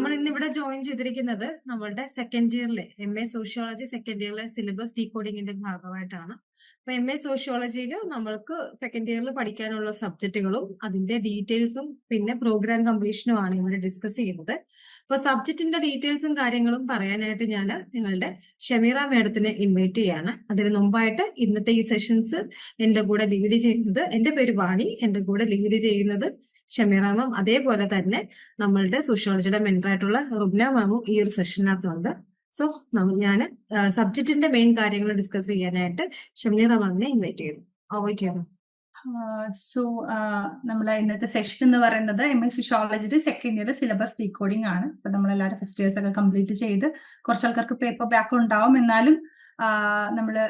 നമ്മൾ ഇന്നിവിടെ ജോയിൻ ചെയ്തിരിക്കുന്നത് നമ്മളുടെ സെക്കൻഡ് ഇയറിലെ MA സോഷ്യോളജി സെക്കൻഡ് ഇയറിലെ സിലബസ് ഡീകോഡിങ്ങിന്റെ ഭാഗമായിട്ടാണ്. അപ്പൊ MA സോഷ്യോളജിയിൽ നമ്മൾക്ക് സെക്കൻഡ് ഇയറിൽ പഠിക്കാനുള്ള സബ്ജക്റ്റുകളും അതിന്റെ ഡീറ്റെയിൽസും പിന്നെ പ്രോഗ്രാം കംപ്ലീഷനും ആണ് ഇവിടെ ഡിസ്കസ് ചെയ്യുന്നത്. അപ്പൊ സബ്ജക്റ്റിന്റെ ഡീറ്റെയിൽസും കാര്യങ്ങളും പറയാനായിട്ട് ഞാൻ നിങ്ങളുടെ ഷമീറ മേഡത്തിനെ ഇൻവൈറ്റ് ചെയ്യാണ്. അതിന് മുമ്പായിട്ട് ഇന്നത്തെ ഈ സെഷൻസ് എന്റെ കൂടെ ലീഡ് ചെയ്യുന്നത്, എന്റെ പേര് വാണി, എന്റെ കൂടെ ലീഡ് ചെയ്യുന്നത് ഷമീറ മാം, അതേപോലെ തന്നെ നമ്മളുടെ സോഷ്യോളജിയുടെ മെന്ററായിട്ടുള്ള റുബ്ന മാമും ഈ ഒരു സെഷനകത്തുണ്ട്. സോ ഞാൻ സബ്ജക്റ്റിന്റെ മെയിൻ കാര്യങ്ങൾ ഡിസ്കസ് ചെയ്യാനായിട്ട് ഷമീറ മാമിനെ ഇൻവൈറ്റ് ചെയ്തു. അവോയ്ഡ് ചെയ്യണം. നമ്മളെ ഇന്നത്തെ സെഷൻ എന്ന് പറയുന്നത് MA സോഷ്യോളജിയുടെ സെക്കൻഡ് ഇയർ സിലബസ് ഡീകോഡിംഗ് ആണ്. അപ്പൊ നമ്മളെല്ലാവരും ഫസ്റ്റ് ഇയേഴ്സ് ഒക്കെ കംപ്ലീറ്റ് ചെയ്ത് കുറച്ച് ആൾക്കാർക്ക് പേപ്പർ ബാക്ക് ഉണ്ടാവും. എന്നാലും നമ്മള്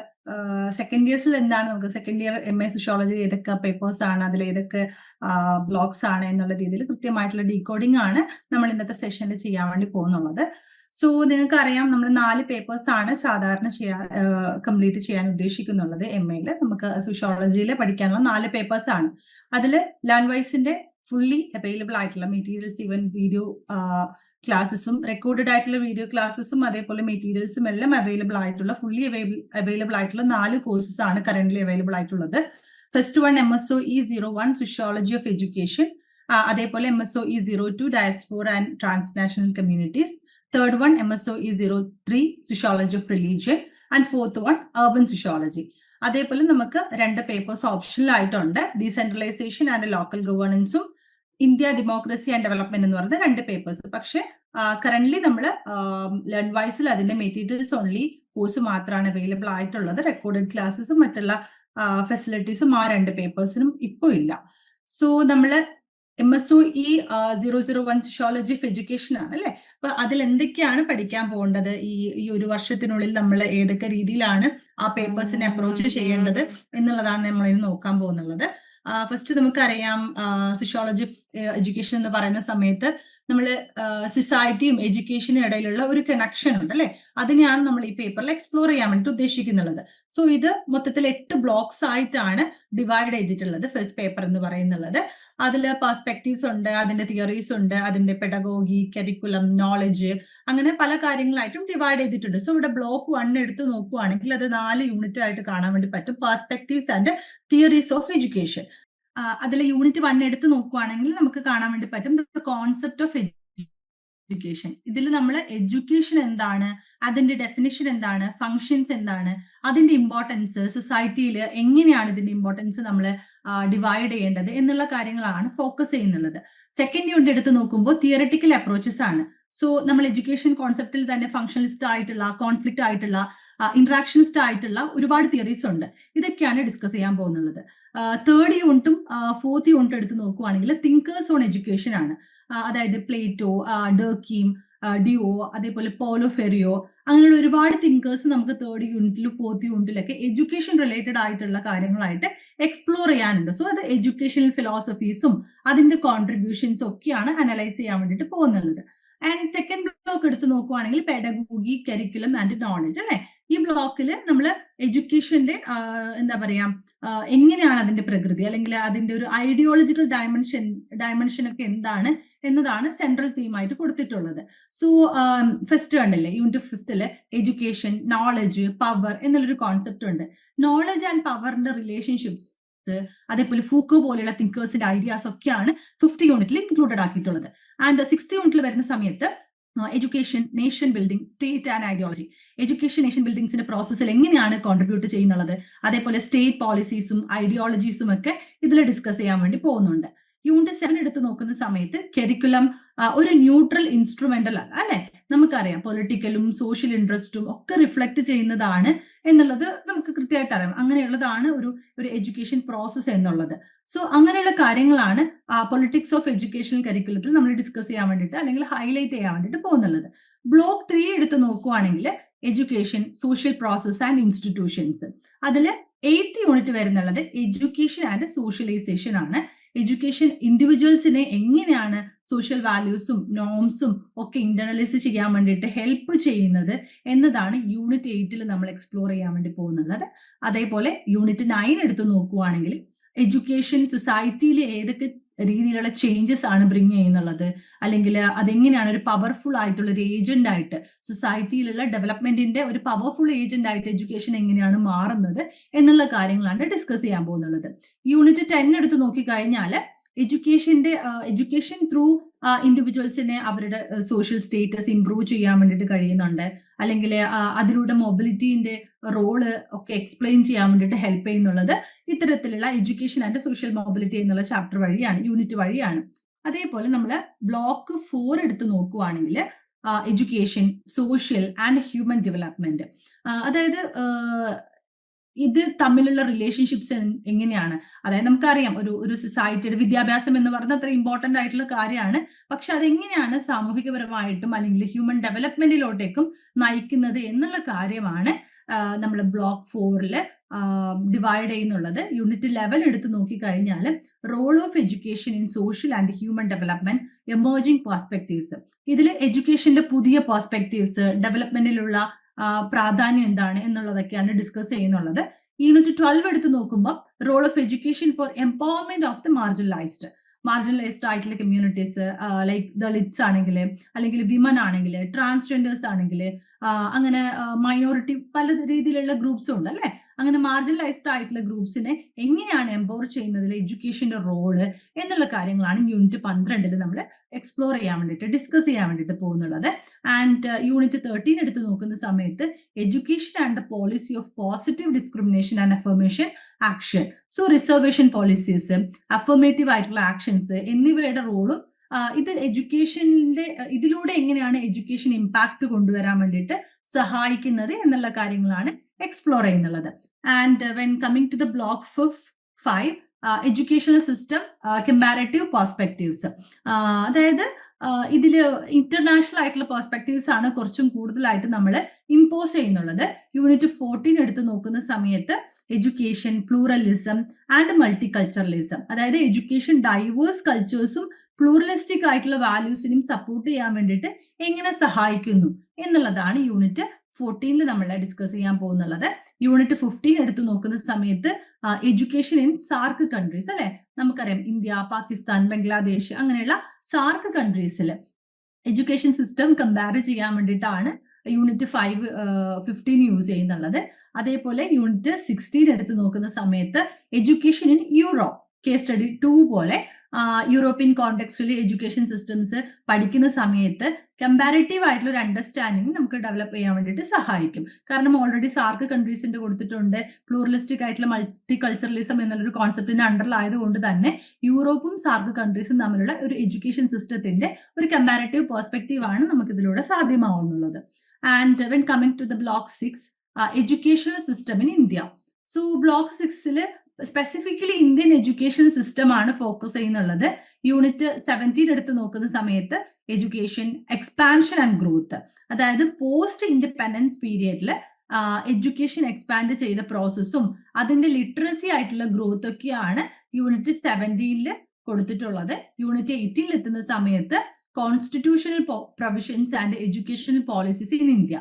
സെക്കൻഡ് ഇയേഴ്സിൽ എന്താണ് നമുക്ക് സെക്കൻഡ് ഇയർ MA സോഷ്യോളജി ഏതൊക്കെ പേപ്പേഴ്സ് ആണ്, അതിൽ ഏതൊക്കെ ബ്ലോഗ്സ് ആണ് എന്നുള്ള രീതിയിൽ കൃത്യമായിട്ടുള്ള ഡീകോഡിംഗ് ആണ് നമ്മൾ ഇന്നത്തെ സെഷനിൽ ചെയ്യാൻ വേണ്ടി പോകുന്നുള്ളത്. സോ നിങ്ങൾക്ക് അറിയാം, നമ്മൾ 4 പേപ്പേഴ്സ് ആണ് സാധാരണ കംപ്ലീറ്റ് ചെയ്യാൻ ഉദ്ദേശിക്കുന്നുള്ളത്. MAയിൽ നമുക്ക് സോഷ്യോളജിയിൽ പഠിക്കാനുള്ള 4 പേപ്പേഴ്സ് ആണ്. അതിൽ ലേൺ വൈസിന്റെ ഫുള്ളി അവൈലബിൾ ആയിട്ടുള്ള മെറ്റീരിയൽസ്, ഈവൻ വീഡിയോ ക്ലാസ്സസും റെക്കോർഡഡ് ആയിട്ടുള്ള വീഡിയോ ക്ലാസ്സസും അതേപോലെ മെറ്റീരിയൽസും എല്ലാം അവൈലബിൾ ആയിട്ടുള്ള ഫുള്ളി അവൈലബിൾ ആയിട്ടുള്ള 4 കോഴ്സസ് ആണ് കറന്റ് അവൈലബിൾ ആയിട്ടുള്ളത്. First one MSOE 01 sociology of education, അതേപോലെ MSOE 02 diaspora and transnational communities, third one MSOE 03 sociology of religion, and fourth one urban sociology. അതേപോലെ നമുക്ക് 2 പേപ്പേഴ്സ് ഓപ്ഷണൽ ആയിട്ടുണ്ട്. ഡീസെൻട്രലൈസേഷൻ ആൻഡ് ലോക്കൽ ഗവേണൻസും India democracy and development എന്ന് പറയുന്ന 2 papers. പക്ഷെ currently നമ്മൾ learn വൈസിൽ അതിന്റെ മെറ്റീരിയൽസ് ഓൺലി കോഴ്സ് മാത്രമാണ് അവൈലബിൾ ആയിട്ടുള്ളത്. റെക്കോർഡഡ് ക്ലാസ്സസും മറ്റുള്ള ഫെസിലിറ്റീസും ആ 2 പേപ്പേഴ്സിനും ഇപ്പോൾ ഇല്ല. സോ നമ്മള് MSOE 001 സോഷ്യോളജി ഓഫ് എഡ്യൂക്കേഷൻ ആണ് അല്ലെ. അപ്പൊ അതിൽ എന്തൊക്കെയാണ് പഠിക്കാൻ പോകേണ്ടത്, ഈ ഒരു വർഷത്തിനുള്ളിൽ നമ്മൾ ഏതൊക്കെ രീതിയിലാണ് ആ പേപ്പേഴ്സിനെ അപ്രോച്ച് ചെയ്യേണ്ടത് എന്നുള്ളതാണ് നമ്മൾ ഇന്ന് നോക്കാൻ പോകുന്നുള്ളത്. ഫസ്റ്റ് നമുക്കറിയാം, സോഷ്യോളജി ഓഫ് എഡ്യൂക്കേഷൻ എന്ന് പറയുന്ന സമയത്ത് നമ്മൾ സൊസൈറ്റിയും എഡ്യൂക്കേഷനും ഇടയിലുള്ള ഒരു കണക്ഷൻ ഉണ്ട് അല്ലെ. അതിനെയാണ് നമ്മൾ ഈ പേപ്പറിൽ എക്സ്പ്ലോർ ചെയ്യാൻ വേണ്ടി ഉദ്ദേശിക്കുന്നുള്ളത്. സോ ഇത് മൊത്തത്തിൽ 8 ബ്ലോക്സ് ആയിട്ടാണ് ഡിവൈഡ് ചെയ്തിട്ടുള്ളത് ഫസ്റ്റ് പേപ്പർ എന്ന് പറയുന്നുള്ളത്. അതിൽ പെർസ്പെക്റ്റീവ്സ് ഉണ്ട്, അതിന്റെ തിയറീസ് ഉണ്ട്, അതിന്റെ പെഡഗോഗി, കരിക്കുലം, നോളജ്, അങ്ങനെ പല കാര്യങ്ങളായിട്ടും ഡിവൈഡ് ചെയ്തിട്ടുണ്ട്. സോ ഇവിടെ ബ്ലോക്ക് 1 എടുത്ത് നോക്കുവാണെങ്കിൽ അത് 4 യൂണിറ്റ് ആയിട്ട് കാണാൻ വേണ്ടി പറ്റും. Perspectives and theories of education. അതിൽ യൂണിറ്റ് 1 എടുത്ത് നോക്കുവാണെങ്കിൽ നമുക്ക് കാണാൻ വേണ്ടി പറ്റും കോൺസെപ്റ്റ് ഓഫ് എഡ്യൂക്കേഷൻ. ഇതിൽ നമ്മൾ എഡ്യൂക്കേഷൻ എന്താണ്, അതിന്റെ ഡെഫിനിഷൻ എന്താണ്, ഫങ്ഷൻസ് എന്താണ്, അതിന്റെ ഇമ്പോർട്ടൻസ് സൊസൈറ്റിയിൽ എങ്ങനെയാണ് ഇതിന്റെ ഇമ്പോർട്ടൻസ് നമ്മൾ ഡിവൈഡ് ചെയ്യേണ്ടത് എന്നുള്ള കാര്യങ്ങളാണ് ഫോക്കസ് ചെയ്യുന്നുള്ളത്. സെക്കൻഡ് യൂണിറ്റ് എടുത്ത് നോക്കുമ്പോൾ തിയററ്റിക്കൽ അപ്രോച്ചസ് ആണ്. സോ നമ്മൾ എഡ്യൂക്കേഷൻ കോൺസെപ്റ്റിൽ തന്നെ ഫങ്ഷണലിസ്റ്റ് ആയിട്ടുള്ള, കോൺഫ്ലിക്റ്റ് ആയിട്ടുള്ള, ഇന്ററാക്ഷനിസ്റ്റ് ആയിട്ടുള്ള ഒരുപാട് തിയറീസ് ഉണ്ട്. ഇതൊക്കെയാണ് ഡിസ്കസ് ചെയ്യാൻ പോകുന്നത്. തേർഡ് യൂണിറ്റും ഫോർത്ത് യൂണിറ്റും എടുത്ത് നോക്കുവാണെങ്കിൽ തിങ്കേഴ്സ് ഓൺ എഡ്യൂക്കേഷൻ ആണ്. അതായത് പ്ലേറ്റോ, ഡർക്കീം, ഡിയോ, അതേപോലെ പോലോ ഫെറിയോ, അങ്ങനെയുള്ള ഒരുപാട് തിങ്കേഴ്സ് നമുക്ക് തേർഡ് യൂണിറ്റിലും ഫോർത്ത് യൂണിറ്റിലൊക്കെ എഡ്യൂക്കേഷൻ റിലേറ്റഡ് ആയിട്ടുള്ള കാര്യങ്ങളായിട്ട് എക്സ്പ്ലോർ ചെയ്യാനുണ്ട്. സോ അത് എഡ്യൂക്കേഷണൽ ഫിലോസഫീസും അതിന്റെ കോൺട്രിബ്യൂഷൻസും ഒക്കെയാണ് അനലൈസ് ചെയ്യാൻ വേണ്ടിയിട്ട് പോകുന്നുള്ളത്. ആൻഡ് സെക്കൻഡ് ബ്ലോക്ക് എടുത്ത് നോക്കുവാണെങ്കിൽ പെഡഗോഗി, കരിക്കുലം ആൻഡ് നോളജ് അല്ലെ. ഈ ബ്ലോക്കിൽ നമ്മൾ എഡ്യൂക്കേഷന്റെ എന്താ പറയാ, എങ്ങനെയാണ് അതിന്റെ പ്രകൃതി അല്ലെങ്കിൽ അതിന്റെ ഒരു ഐഡിയോളജിക്കൽ ഡയമെൻഷൻ ഒക്കെ എന്താണ് എന്നതാണ് സെൻട്രൽ തീമായിട്ട് കൊടുത്തിട്ടുള്ളത്. സോ ഫസ്റ്റ് കണ്ടില്ലേ, യൂണിറ്റ് 5 എഡ്യൂക്കേഷൻ, നോളജ്, പവർ എന്നുള്ളൊരു കോൺസെപ്റ്റ് ഉണ്ട്. നോളജ് ആൻഡ് പവറിന്റെ റിലേഷൻഷിപ്സ്, അതേപോലെ ഫൂക്കോ പോലെയുള്ള തിങ്കേഴ്സിന്റെ ഐഡിയാസ് ഒക്കെയാണ് 5th യൂണിറ്റിൽ ഇൻക്ലൂഡഡ് ആക്കിയിട്ടുള്ളത്. ആൻഡ് 6th യൂണിറ്റിൽ വരുന്ന സമയത്ത് education, nation building, state and ideology. Education nation ബിൽഡിംഗ്സിന്റെ പ്രോസസ്സിൽ എങ്ങനെയാണ് കോൺട്രിബ്യൂട്ട് ചെയ്യുന്നത്, അതേപോലെ സ്റ്റേറ്റ് പോളിസീസും ഐഡിയോളജീസും ഒക്കെ ഇതിൽ ഡിസ്കസ് ചെയ്യാൻ വേണ്ടി പോകുന്നുണ്ട്. യൂണിറ്റ് 7 എടുത്ത് നോക്കുന്ന സമയത്ത് കരിക്കുലം ഒരു ന്യൂട്രൽ ഇൻസ്ട്രുമെന്റൽ അല്ല അല്ലെ. നമുക്കറിയാം പൊളിറ്റിക്കലും സോഷ്യൽ ഇൻട്രസ്റ്റും ഒക്കെ റിഫ്ലക്ട് ചെയ്യുന്നതാണ് എന്നുള്ളത് നമുക്ക് കൃത്യമായിട്ട് അറിയാം. അങ്ങനെയുള്ളതാണ് ഒരു എഡ്യൂക്കേഷൻ പ്രോസസ്സ് എന്നുള്ളത്. സോ അങ്ങനെയുള്ള കാര്യങ്ങളാണ് പൊളിറ്റിക്സ് ഓഫ് എഡ്യൂക്കേഷൻ കരിക്കുലത്തിൽ നമ്മൾ ഡിസ്കസ് ചെയ്യാൻ വേണ്ടിയിട്ട് അല്ലെങ്കിൽ ഹൈലൈറ്റ് ചെയ്യാൻ വേണ്ടിയിട്ട് പോകുന്നുള്ളത്. ബ്ലോക്ക് 3 എടുത്ത് നോക്കുവാണെങ്കിൽ education, social process and institutions. അതിൽ 8th യൂണിറ്റ് വരുന്നുള്ളത് എഡ്യൂക്കേഷൻ ആൻഡ് സോഷ്യലൈസേഷൻ ആണ്. എഡ്യൂക്കേഷൻ ഇൻഡിവിജ്വൽസിനെ എങ്ങനെയാണ് സോഷ്യൽ വാല്യൂസും നോംസും ഒക്കെ ഇന്റർണലൈസ് ചെയ്യാൻ വേണ്ടിയിട്ട് ഹെൽപ്പ് ചെയ്യുന്നത് എന്നതാണ് യൂണിറ്റ് 8 നമ്മൾ എക്സ്പ്ലോർ ചെയ്യാൻ വേണ്ടി പോകുന്നത്. അതേപോലെ യൂണിറ്റ് 9 എടുത്ത് നോക്കുവാണെങ്കിൽ എഡ്യൂക്കേഷൻ സൊസൈറ്റിയിൽ ഏതൊക്കെ രീതിയിലുള്ള ചേഞ്ചസ് ആണ് ബ്രിങ് ചെയ്യുന്നുള്ളത്, അല്ലെങ്കിൽ അതെങ്ങനെയാണ് ഒരു പവർഫുൾ ആയിട്ടുള്ള ഒരു ഏജന്റ് ആയിട്ട് സൊസൈറ്റിയിലുള്ള ഡെവലപ്മെന്റിന്റെ ഒരു പവർഫുൾ ഏജന്റ് ആയിട്ട് എഡ്യൂക്കേഷൻ എങ്ങനെയാണ് മാറുന്നത് എന്നുള്ള കാര്യങ്ങളാണ് ഡിസ്കസ് ചെയ്യാൻ പോകുന്നത്. യൂണിറ്റ് 10 എടുത്ത് നോക്കിക്കഴിഞ്ഞാൽ എഡ്യൂക്കേഷൻ ത്രൂ ഇൻഡിവിജ്വൽസിനെ അവരുടെ സോഷ്യൽ സ്റ്റേറ്റസ് ഇംപ്രൂവ് ചെയ്യാൻ വേണ്ടിയിട്ട് കഴിയുന്നുണ്ട്, അല്ലെങ്കിൽ അതിലൂടെ മൊബിലിറ്റിന്റെ റോള് ഒക്കെ എക്സ്പ്ലെയിൻ ചെയ്യാൻ വേണ്ടിയിട്ട് ഹെൽപ്പ് ചെയ്യുന്നുള്ളത് ഇത്തരത്തിലുള്ള എഡ്യൂക്കേഷൻ ആൻഡ് സോഷ്യൽ മൊബിലിറ്റി എന്നുള്ള ചാപ്റ്റർ വഴിയാണ്, യൂണിറ്റ് വഴിയാണ്. അതേപോലെ നമ്മൾ ബ്ലോക്ക് 4 എടുത്ത് നോക്കുവാണെങ്കിൽ education, social and human development, അതായത് ഇത് തമ്മിലുള്ള റിലേഷൻഷിപ്സ് എങ്ങനെയാണ്, അതായത് നമുക്കറിയാം ഒരു സൊസൈറ്റിയുടെ വിദ്യാഭ്യാസം എന്ന് പറയുന്നത് അത്ര ഇമ്പോർട്ടന്റ് ആയിട്ടുള്ള കാര്യമാണ്. പക്ഷെ അതെങ്ങനെയാണ് സാമൂഹികപരമായിട്ടും അല്ലെങ്കിൽ ഹ്യൂമൻ ഡെവലപ്മെന്റിലോട്ടേക്കും നയിക്കുന്നത് എന്നുള്ള കാര്യമാണ് നമ്മൾ ബ്ലോക്ക് 4 ഡിവൈഡ് ചെയ്യുന്നുള്ളത്. യൂണിറ്റ് 11 എടുത്ത് നോക്കിക്കഴിഞ്ഞാൽ role of education in social and human development emerging perspectives, ഇതിൽ എഡ്യൂക്കേഷന്റെ പുതിയ പെർസ്പെക്റ്റീവ്സ്, ഡെവലപ്മെന്റിലുള്ള പ്രാധാന്യം എന്താണ് എന്നുള്ളതൊക്കെയാണ് ഡിസ്കസ് ചെയ്യുന്നുള്ളത്. യൂണിറ്റ് 12 എടുത്ത് നോക്കുമ്പോൾ role of education for empowerment of the marginalised ആയിട്ടുള്ള കമ്മ്യൂണിറ്റീസ്, ലൈക്ക് ദളിറ്റ്സ് ആണെങ്കിൽ, അല്ലെങ്കിൽ വിമൻ ആണെങ്കിൽ, ട്രാൻസ്ജെൻഡേഴ്സ് ആണെങ്കിൽ, അങ്ങനെ മൈനോറിറ്റി പല രീതിയിലുള്ള ഗ്രൂപ്പ്സും ഉണ്ട് അല്ലെ. അങ്ങനെ മാർജിനലൈസ്ഡ് ആയിട്ടുള്ള ഗ്രൂപ്പ്സിനെ എങ്ങനെയാണ് എംപവർ ചെയ്യുന്നതിൽ എഡ്യൂക്കേഷന്റെ റോള് എന്നുള്ള കാര്യങ്ങളാണ് യൂണിറ്റ് 12 നമ്മൾ എക്സ്പ്ലോർ ചെയ്യാൻ വേണ്ടിയിട്ട്, ഡിസ്കസ് ചെയ്യാൻ വേണ്ടിയിട്ട് പോകുന്നുള്ളത്. ആൻഡ് യൂണിറ്റ് 13 എടുത്ത് നോക്കുന്ന സമയത്ത് education and the policy of positive discrimination and affirmation action, so reservation policies, affirmative ആയിട്ടുള്ള ആക്ഷൻസ് എന്നിവയുടെ റോളും ഇത് ഇതിലൂടെ എങ്ങനെയാണ് എഡ്യൂക്കേഷൻ ഇമ്പാക്ട് കൊണ്ടുവരാൻ വേണ്ടിയിട്ട് സഹായിക്കുന്നത് എന്നുള്ള കാര്യങ്ങളാണ് എക്സ്പ്ലോർ ചെയ്യുന്നുള്ളത്. And when coming to the block 5 educational system comparative perspectives, അതായത് ഇതില് ഇന്റർനാഷണൽ ആയിട്ടുള്ള പെർസ്പെക്റ്റീവ്സ് ആണ് കുറച്ചും കൂടുതലായിട്ട് നമ്മൾ ഇമ്പോസ് ചെയ്യുന്നുള്ളത്. യൂണിറ്റ് 14 എടുത്ത് നോക്കുന്ന സമയത്ത് education, pluralism and multi culturalism, അതായത് എഡ്യൂക്കേഷൻ ഡൈവേഴ്സ് കൾച്ചേഴ്സും പ്ലൂറലിസ്റ്റിക് ആയിട്ടുള്ള വാല്യൂസിനും സപ്പോർട്ട് ചെയ്യാൻ വേണ്ടിയിട്ട് എങ്ങനെ സഹായിക്കുന്നു എന്നുള്ളതാണ് യൂണിറ്റ് 14 നമ്മൾ ഡിസ്കസ് ചെയ്യാൻ പോകുന്നുള്ളത്. യൂണിറ്റ് 15 എടുത്ത് നോക്കുന്ന സമയത്ത് എഡ്യൂക്കേഷൻ ഇൻ സാർക്ക് കൺട്രീസ് അല്ലെ, നമുക്കറിയാം ഇന്ത്യ, പാകിസ്ഥാൻ, ബംഗ്ലാദേശ് അങ്ങനെയുള്ള സാർക്ക് കൺട്രീസിൽ എഡ്യൂക്കേഷൻ സിസ്റ്റം കമ്പയർ ചെയ്യാൻ വേണ്ടിയിട്ടാണ് യൂണിറ്റ് 15 യൂസ് ചെയ്യുന്നുള്ളത്. അതേപോലെ യൂണിറ്റ് 16 എടുത്ത് നോക്കുന്ന സമയത്ത് education in Europe, case study 2 പോലെ യൂറോപ്യൻ കോണ്ടെക്സ്റ്റിൽ എഡ്യൂക്കേഷൻ സിസ്റ്റംസ് പഠിക്കുന്ന സമയത്ത് കമ്പാരറ്റീവ് ആയിട്ടുള്ള ഒരു അണ്ടർസ്റ്റാൻഡിങ് നമുക്ക് ഡെവലപ്പ് ചെയ്യാൻ വേണ്ടിയിട്ട് സഹായിക്കും. കാരണം ഓൾറെഡി സാർക്ക് കൺട്രീസിന്റെ കൊടുത്തിട്ടുണ്ട്, പ്ലൂറലിസ്റ്റിക് ആയിട്ടുള്ള മൾട്ടി കൾച്ചറലിസം എന്നുള്ളൊരു കോൺസെപ്റ്റിന്റെ അണ്ടറിലായതുകൊണ്ട് തന്നെ യൂറോപ്പും സാർക്ക് കൺട്രീസും തമ്മിലുള്ള ഒരു എഡ്യൂക്കേഷൻ സിസ്റ്റത്തിന്റെ ഒരു കമ്പാരറ്റീവ് പെർസ്പെക്റ്റീവ് ആണ് നമുക്ക് ഇതിലൂടെ സാധ്യമാവുന്നുള്ളത്. And when coming to the block 6 educational system in India, so block 6 specifically Indian education system ആണ് ഫോക്കസ് ചെയ്യുന്നുള്ളത്. യൂണിറ്റ് 17 എടുത്ത് നോക്കുന്ന സമയത്ത് എഡ്യൂക്കേഷൻ, എക്സ്പാൻഷൻ ആൻഡ് ഗ്രോത്ത്, അതായത് പോസ്റ്റ് ഇൻഡിപെൻഡൻസ് പീരിയഡിൽ എഡ്യൂക്കേഷൻ എക്സ്പാൻഡ് ചെയ്ത പ്രോസസ്സും അതിന്റെ ലിറ്ററസി ആയിട്ടുള്ള ഗ്രോത്ത് ഒക്കെയാണ് യൂണിറ്റ് 17 കൊടുത്തിട്ടുള്ളത്. യൂണിറ്റ് 18 എത്തുന്ന സമയത്ത് constitutional provisions and educational policies in India,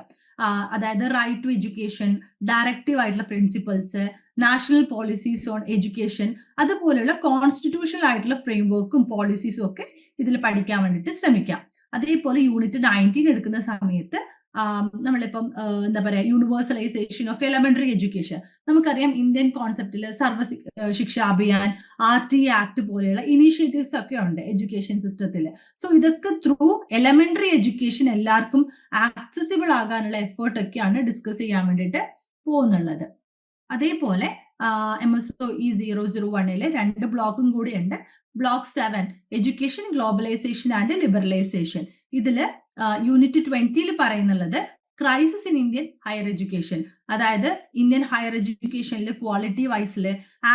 അതായത് റൈറ്റ് ടു എഡ്യൂക്കേഷൻ, ഡയറക്റ്റീവ് ആയിട്ടുള്ള principles, national policies on education, അതുപോലെയുള്ള കോൺസ്റ്റിറ്റ്യൂഷണൽ ആയിട്ടുള്ള ഫ്രെയിംവർക്കും പോളിസീസും ഒക്കെ ഇതിൽ പഠിക്കാൻ വേണ്ടിയിട്ട് ശ്രമിക്കാം. അതേപോലെ യൂണിറ്റ് 19 എടുക്കുന്ന സമയത്ത് നമ്മളിപ്പം എന്താ പറയാ, യൂണിവേഴ്സലൈസേഷൻ ഓഫ് എലമെന്ററി എഡ്യൂക്കേഷൻ, നമുക്കറിയാം ഇന്ത്യൻ കോൺസെപ്റ്റിൽ സർവ ശിക്ഷ അഭിയാൻ, RT ആക്ട് പോലെയുള്ള ഇനീഷ്യേറ്റീവ്സ് ഒക്കെ ഉണ്ട് എഡ്യൂക്കേഷൻ സിസ്റ്റത്തിൽ. സോ ഇതൊക്കെ ത്രൂ എലമെന്ററി എഡ്യൂക്കേഷൻ എല്ലാവർക്കും ആക്സസിബിൾ ആകാനുള്ള എഫേർട്ട് ഒക്കെയാണ് ഡിസ്കസ് ചെയ്യാൻ വേണ്ടിയിട്ട് പോകുന്നുള്ളത്. അതേപോലെ MSOE 001 2 ബ്ലോക്കും കൂടി ഉണ്ട്. Block 7 education, globalisation and liberalisation, ഇതില് യൂണിറ്റ് 20 പറയുന്നുള്ളത് crisis in Indian higher education, അതായത് ഇന്ത്യൻ ഹയർ എഡ്യൂക്കേഷനിൽ ക്വാളിറ്റി വൈസിൽ,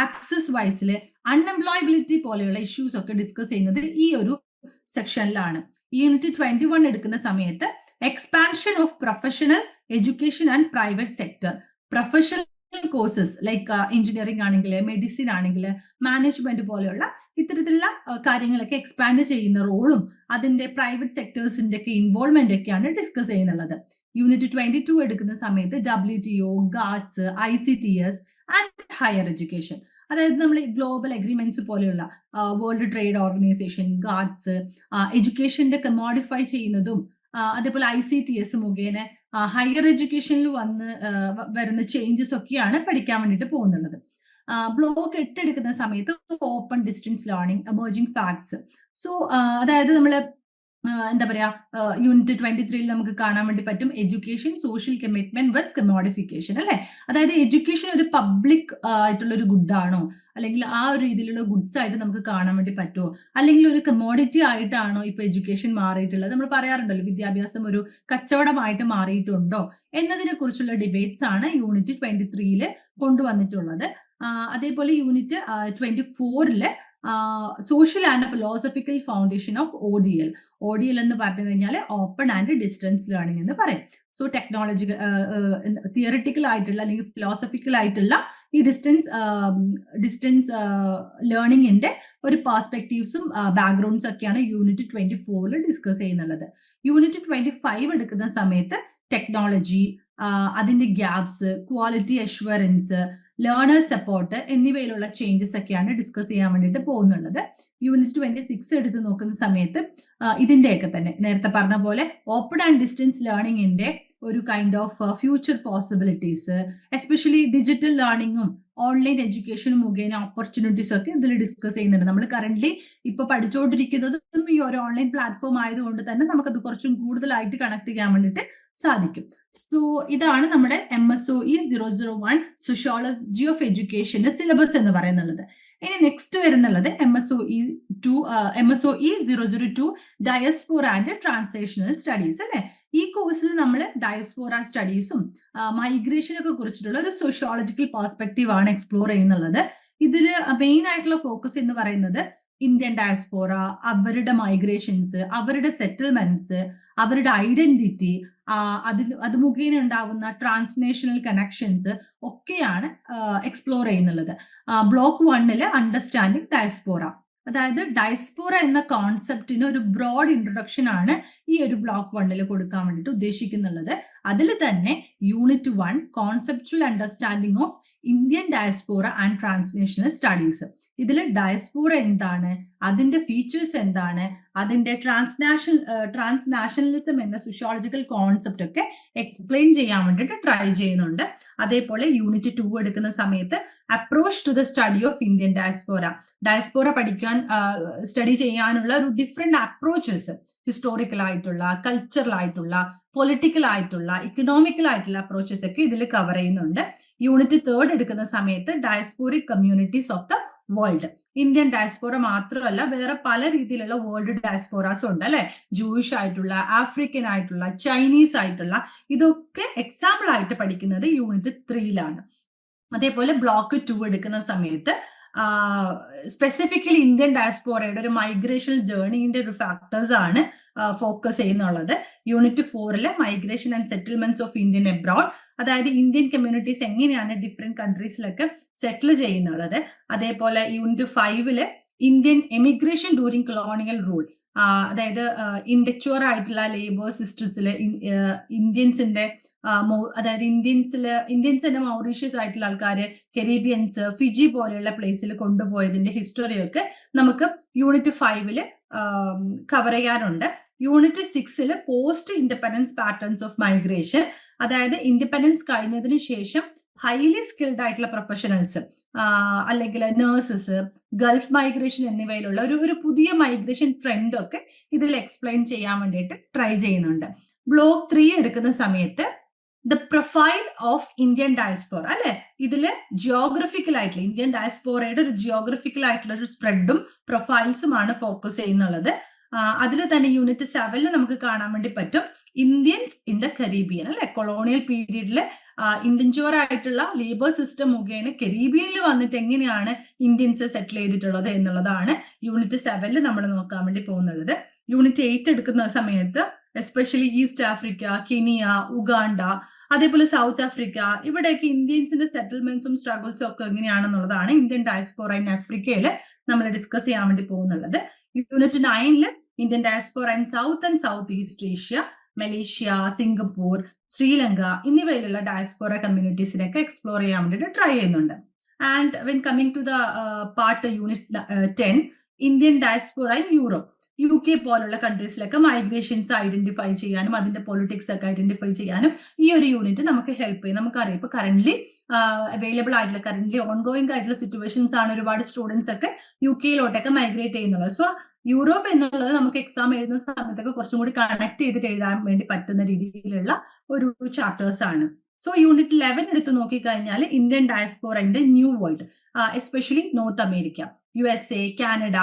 ആക്സസ് വൈസിൽ, അൺഎംപ്ലോയബിലിറ്റി പോലെയുള്ള ഇഷ്യൂസ് ഒക്കെ ഡിസ്കസ് ചെയ്യുന്നത് ഈ ഒരു സെക്ഷനിലാണ്. യൂണിറ്റ് 21 എടുക്കുന്ന സമയത്ത് expansion of professional education and private sector, professional courses like engineering ആണെങ്കിൽ, മെഡിസിൻ ആണെങ്കിൽ, മാനേജ്മെന്റ് പോലെയുള്ള ഇത്തരത്തിലുള്ള കാര്യങ്ങളൊക്കെ എക്സ്പാൻഡ് ചെയ്യുന്ന റോളും അതിന്റെ പ്രൈവറ്റ് സെക്ടേഴ്സിന്റെ ഒക്കെ ഇൻവോൾവ്മെന്റ് ഒക്കെയാണ് ഡിസ്കസ് ചെയ്യുന്നുള്ളത്. യൂണിറ്റ് 22 എടുക്കുന്ന സമയത്ത് WTO, GATS, ICTS and higher education, അതായത് നമ്മൾ ഗ്ലോബൽ അഗ്രിമെന്റ്സ് പോലെയുള്ള വേൾഡ് ട്രേഡ് ഓർഗനൈസേഷൻ, ഗാഡ്സ്, എഡ്യൂക്കേഷന്റെ കമോഡിഫൈ ചെയ്യുന്നതും അതേപോലെ ICTS മുഖേന ഹയർ എഡ്യൂക്കേഷനിൽ വരുന്ന ചേഞ്ചസ് ഒക്കെയാണ് പഠിക്കാൻ വേണ്ടിയിട്ട് പോകുന്നുള്ളത്. ബ്ലോക്ക് 8 എടുക്കുന്ന സമയത്ത് open distance learning, emerging facts. So അതായത് നമ്മൾ എന്താ പറയാ, യൂണിറ്റ് 23 നമുക്ക് കാണാൻ വേണ്ടി പറ്റും എഡ്യൂക്കേഷൻ, സോഷ്യൽ കമ്മിറ്റ്മെന്റ് വെസ് കമോഡിഫിക്കേഷൻ, അല്ലെ? അതായത് എഡ്യൂക്കേഷൻ ഒരു പബ്ലിക് ആയിട്ടുള്ള ഒരു ഗുഡ് ആണോ, അല്ലെങ്കിൽ ആ ഒരു രീതിയിലുള്ള ഗുഡ്സ് ആയിട്ട് നമുക്ക് കാണാൻ വേണ്ടി പറ്റുമോ, അല്ലെങ്കിൽ ഒരു കമോഡിറ്റി ആയിട്ടാണോ ഇപ്പൊ എഡ്യൂക്കേഷൻ മാറിയിട്ടുള്ളത്? നമ്മൾ പറയാറുണ്ടല്ലോ, വിദ്യാഭ്യാസം ഒരു കച്ചവടമായിട്ട് മാറിയിട്ടുണ്ടോ എന്നതിനെ കുറിച്ചുള്ള ഡിബേറ്റ്സ് ആണ് യൂണിറ്റ് 23 കൊണ്ടുവന്നിട്ടുള്ളത്. അതേപോലെ unit 24 social and philosophical foundation of ODL എന്ന് പറഞ്ഞു കഴിഞ്ഞാൽ ഓപ്പൺ ആൻഡ് ഡിസ്റ്റൻസ് ലേണിംഗ് എന്ന് പറയും. സോ ടെക്നോളജിക്കൽ, തിയറിറ്റിക്കൽ ആയിട്ടുള്ള അല്ലെങ്കിൽ ഫിലോസഫിക്കൽ ആയിട്ടുള്ള ഈ ഡിസ്റ്റൻസ് ലേണിംഗിന്റെ ഒരു പെർസ്പെക്റ്റീവ്സും ബാക്ക്ഗ്രൗണ്ട്സ് ഒക്കെയാണ് യൂണിറ്റ് 24 ഡിസ്കസ് ചെയ്യുന്നുള്ളത്. യൂണിറ്റ് 25 എടുക്കുന്ന സമയത്ത് ടെക്നോളജി, അതിന്റെ gaps, quality assurance, learners support എന്നിവയിലുള്ള ചേഞ്ചസ് ഒക്കെയാണ് ഡിസ്കസ് ചെയ്യാൻ വേണ്ടിയിട്ട് പോകുന്നുള്ളത്. യൂണിറ്റ് 26 എടുത്ത് നോക്കുന്ന സമയത്ത് ഇതിന്റെയൊക്കെ തന്നെ നേരത്തെ പറഞ്ഞ പോലെ ഓപ്പൺ ആൻഡ് ഡിസ്റ്റൻസ് ലേണിംഗിന്റെ ഒരു kind of future possibilities, especially digital ലേണിംഗും ഓൺലൈൻ എഡ്യൂക്കേഷനും മുഖേന ഓപ്പർച്യൂണിറ്റീസ് ഒക്കെ ഇതിൽ ഡിസ്കസ് ചെയ്യുന്നുണ്ട്. നമ്മൾ കറന്റ് ഇപ്പൊ പഠിച്ചുകൊണ്ടിരിക്കുന്നതും ഈ ഒരു ഓൺലൈൻ പ്ലാറ്റ്ഫോം ആയതുകൊണ്ട് തന്നെ നമുക്കത് കുറച്ചും കൂടുതലായിട്ട് കണക്ട് ചെയ്യാൻ വേണ്ടിയിട്ട് സാധിക്കും. സോ ഇതാണ് നമ്മുടെ MSOE 001 സോഷ്യോളജി ഓഫ് എഡ്യൂക്കേഷന്റെ സിലബസ് എന്ന് പറയുന്നത്. ഇനി നെക്സ്റ്റ് വരുന്നുള്ളത് MSOE 002 diaspora and translational studies, അല്ലെ? ഈ കോഴ്സിൽ നമ്മൾ ഡയസ്പോറ സ്റ്റഡീസും മൈഗ്രേഷനൊക്കെ കുറിച്ചിട്ടുള്ള ഒരു സോഷ്യോളജിക്കൽ പെർസ്പെക്റ്റീവ് ആണ് എക്സ്പ്ലോർ ചെയ്യുന്നുള്ളത്. ഇതിൽ മെയിൻ ആയിട്ടുള്ള ഫോക്കസ് എന്ന് പറയുന്നത് ഇന്ത്യൻ ഡയസ്പോറ, അവരുടെ മൈഗ്രേഷൻസ്, അവരുടെ സെറ്റിൽമെന്റ്സ്, അവരുടെ ഐഡന്റിറ്റി, അത് മുഖേന ഉണ്ടാവുന്ന ട്രാൻസ്നേഷണൽ കണക്ഷൻസ് ഒക്കെയാണ് എക്സ്പ്ലോർ ചെയ്യുന്നുള്ളത്. ബ്ലോക്ക് 1 അണ്ടർസ്റ്റാൻഡിങ് ഡയസ്പോറ, അതായത് ഡയസ്പോറ എന്ന കോൺസെപ്റ്റിന് ഒരു ബ്രോഡ് ഇൻട്രൊഡക്ഷൻ ആണ് ഈ ഒരു ബ്ലോക്ക് 1 കൊടുക്കാൻ വേണ്ടിയിട്ട് ഉദ്ദേശിക്കുന്നുള്ളത്. അതിൽ തന്നെ unit 1 conceptual understanding of Indian diaspora and ട്രാൻസ്നേഷണൽ studies. ഇതിൽ ഡയസ്പോറ എന്താണ്, അതിന്റെ ഫീച്ചേഴ്സ് എന്താണ്, അതിന്റെ ട്രാൻസ്നാഷണലിസം എന്ന സോഷ്യോളജിക്കൽ കോൺസെപ്റ്റ് ഒക്കെ എക്സ്പ്ലെയിൻ ചെയ്യാൻ വേണ്ടിയിട്ട് ട്രൈ ചെയ്യുന്നുണ്ട്. അതേപോലെ യൂണിറ്റ് 2 എടുക്കുന്ന സമയത്ത് approach to the study of Indian diaspora പഠിക്കാൻ സ്റ്റഡി ചെയ്യാനുള്ള ഒരു ഡിഫറെന്റ് അപ്രോച്ചസ്, ഹിസ്റ്റോറിക്കൽ ആയിട്ടുള്ള, കൾച്ചറൽ ആയിട്ടുള്ള, പൊളിറ്റിക്കൽ ആയിട്ടുള്ള, ഇക്കണോമിക്കൽ ആയിട്ടുള്ള അപ്രോച്ചസ് ഒക്കെ ഇതിൽ കവർ ചെയ്യുന്നുണ്ട്. യൂണിറ്റ് 3 എടുക്കുന്ന സമയത്ത് diasporic communities of the world, Indian diaspora മാത്രമല്ല വേറെ പല രീതിയിലുള്ള വേൾഡ് ഡയസ്പോറാസ് ഉണ്ട്, അല്ലെ? ജൂയിഷ് ആയിട്ടുള്ള, ആഫ്രിക്കൻ ആയിട്ടുള്ള, ചൈനീസ് ആയിട്ടുള്ള, ഇതൊക്കെ എക്സാമ്പിൾ ആയിട്ട് പഠിക്കുന്നത് യൂണിറ്റ് 3 അതേപോലെ ബ്ലോക്ക് 2 എടുക്കുന്ന സമയത്ത് സ്പെസിഫിക്കലി ഇന്ത്യൻ ഡയസ്പോറയുടെ ഒരു മൈഗ്രേഷൻ ജേർണിന്റെ ഒരു ഫാക്ടേഴ്സ് ആണ് ഫോക്കസ് ചെയ്യുന്നുള്ളത്. Unit 4 migration and settlements of Indian abroad, അതായത് ഇന്ത്യൻ കമ്മ്യൂണിറ്റീസ് എങ്ങനെയാണ് ഡിഫറെന്റ് കൺട്രീസിലൊക്കെ സെറ്റിൽ ചെയ്യുന്നുള്ളത്. അതേപോലെ unit 5 Indian emigration during colonial rule, അതായത് ഇൻഡക്ച്വർ ആയിട്ടുള്ള ലേബർ സിസ്റ്റംസിലെ ഇന്ത്യൻസിന്റെ അതായത് ഇന്ത്യൻസ് തന്നെ മൗറീഷ്യസ് ആയിട്ടുള്ള ആൾക്കാര്, കരീബിയൻസ്, ഫിജി പോലെയുള്ള പ്ലേസിൽ കൊണ്ടുപോയതിന്റെ ഹിസ്റ്ററിയൊക്കെ നമുക്ക് യൂണിറ്റ് 5 കവർ ചെയ്യാറുണ്ട്. Unit 6 post independence patterns of migration, അതായത് ഇൻഡിപെൻഡൻസ് കഴിഞ്ഞതിന് ശേഷം ഹൈലി സ്കിൽഡ് ആയിട്ടുള്ള പ്രൊഫഷണൽസ്, അല്ലെങ്കിൽ നഴ്സസ്, ഗൾഫ് മൈഗ്രേഷൻ എന്നിവയിലുള്ള ഒരു പുതിയ മൈഗ്രേഷൻ ട്രെൻഡ് ഒക്കെ ഇതിൽ എക്സ്പ്ലെയിൻ ചെയ്യാൻ വേണ്ടിയിട്ട് ട്രൈ ചെയ്യുന്നുണ്ട്. ബ്ലോക്ക് 3 എടുക്കുന്ന സമയത്ത് the profile of Indian diaspora, അല്ലെ? ഇതില് ജിയോഗ്രഫിക്കൽ ആയിട്ടുള്ള ഇന്ത്യൻ ഡയസ്പോറയുടെ ഒരു ജിയോഗ്രഫിക്കൽ ആയിട്ടുള്ള ഒരു സ്പ്രെഡും പ്രൊഫൈൽസുമാണ് ഫോക്കസ് ചെയ്യുന്നുള്ളത്. അതിൽ തന്നെ യൂണിറ്റ് 7 നമുക്ക് കാണാൻ വേണ്ടി പറ്റും ഇന്ത്യൻസ് ഇൻ ദ കരീബിയൻ, അല്ലെ? കൊളോണിയൽ പീരീഡില് ഇൻഡൻജോർ ആയിട്ടുള്ള ലേബർ സിസ്റ്റം മുഖേന കരീബിയനിൽ വന്നിട്ട് എങ്ങനെയാണ് ഇന്ത്യൻസ് സെറ്റിൽ ചെയ്തിട്ടുള്ളത് എന്നുള്ളതാണ് യൂണിറ്റ് 7 നമ്മൾ നോക്കാൻ വേണ്ടി പോകുന്നുള്ളത്. യൂണിറ്റ് 8 എടുക്കുന്ന സമയത്ത് especially east Africa, Kenya, Uganda, അതേപോലെ സൗത്ത് ആഫ്രിക്ക, ഇവിടെയൊക്കെ ഇന്ത്യൻസിന്റെ സെറ്റിൽമെന്റ്സും സ്ട്രഗിൾസും ഒക്കെ എങ്ങനെയാണെന്നുള്ളതാണ് ഇന്ത്യൻ ഡയസ്പോറ ഇൻ ആഫ്രിക്കയിൽ നമ്മൾ ഡിസ്കസ് ചെയ്യാൻ വേണ്ടി പോകുന്നുള്ളത്. Unit 9 Indian diaspora in south and south east Asia, Malaysia, Singapore, Sri Lanka എന്നിവയിലുള്ള diaspora കമ്മ്യൂണിറ്റീസിനൊക്കെ explore ചെയ്യാൻ വേണ്ടിയിട്ട് ട്രൈ ചെയ്യുന്നുണ്ട്. And when coming to the part unit 10, Indian diaspora in Europe. UK പോലുള്ള കൺട്രീസിലൊക്കെ മൈഗ്രേഷൻസ് ഐഡന്റിഫൈ ചെയ്യാനും അതിന്റെ പൊളിറ്റിക്സ് ഒക്കെ ഐഡന്റിഫൈ ചെയ്യാനും ഈ ഒരു യൂണിറ്റ് നമുക്ക് ഹെൽപ്പ് ചെയ്യും. നമുക്കറിയാം ഇപ്പൊ കറന്റ് അവൈലബിൾ ആയിട്ടുള്ള കറന്റ് ഓൺഗോയിങ് ആയിട്ടുള്ള സിറ്റുവേഷൻസ് ആണ് ഒരുപാട് സ്റ്റുഡൻസ് ഒക്കെ UK മൈഗ്രേറ്റ് ചെയ്യുന്നുള്ളത്. സോ യൂറോപ്പ് എന്നുള്ളത് നമുക്ക് എക്സാം എഴുതുന്ന സമയത്തൊക്കെ കുറച്ചും കൂടി കണക്ട് ചെയ്തിട്ട് എഴുതാൻ വേണ്ടി പറ്റുന്ന രീതിയിലുള്ള ഒരു ചാപ്റ്റേഴ്സ് ആണ്. സോ യൂണിറ്റ് 11 എടുത്ത് നോക്കിക്കഴിഞ്ഞാൽ Indian diaspora in the new world, especially north America, USA, Canada,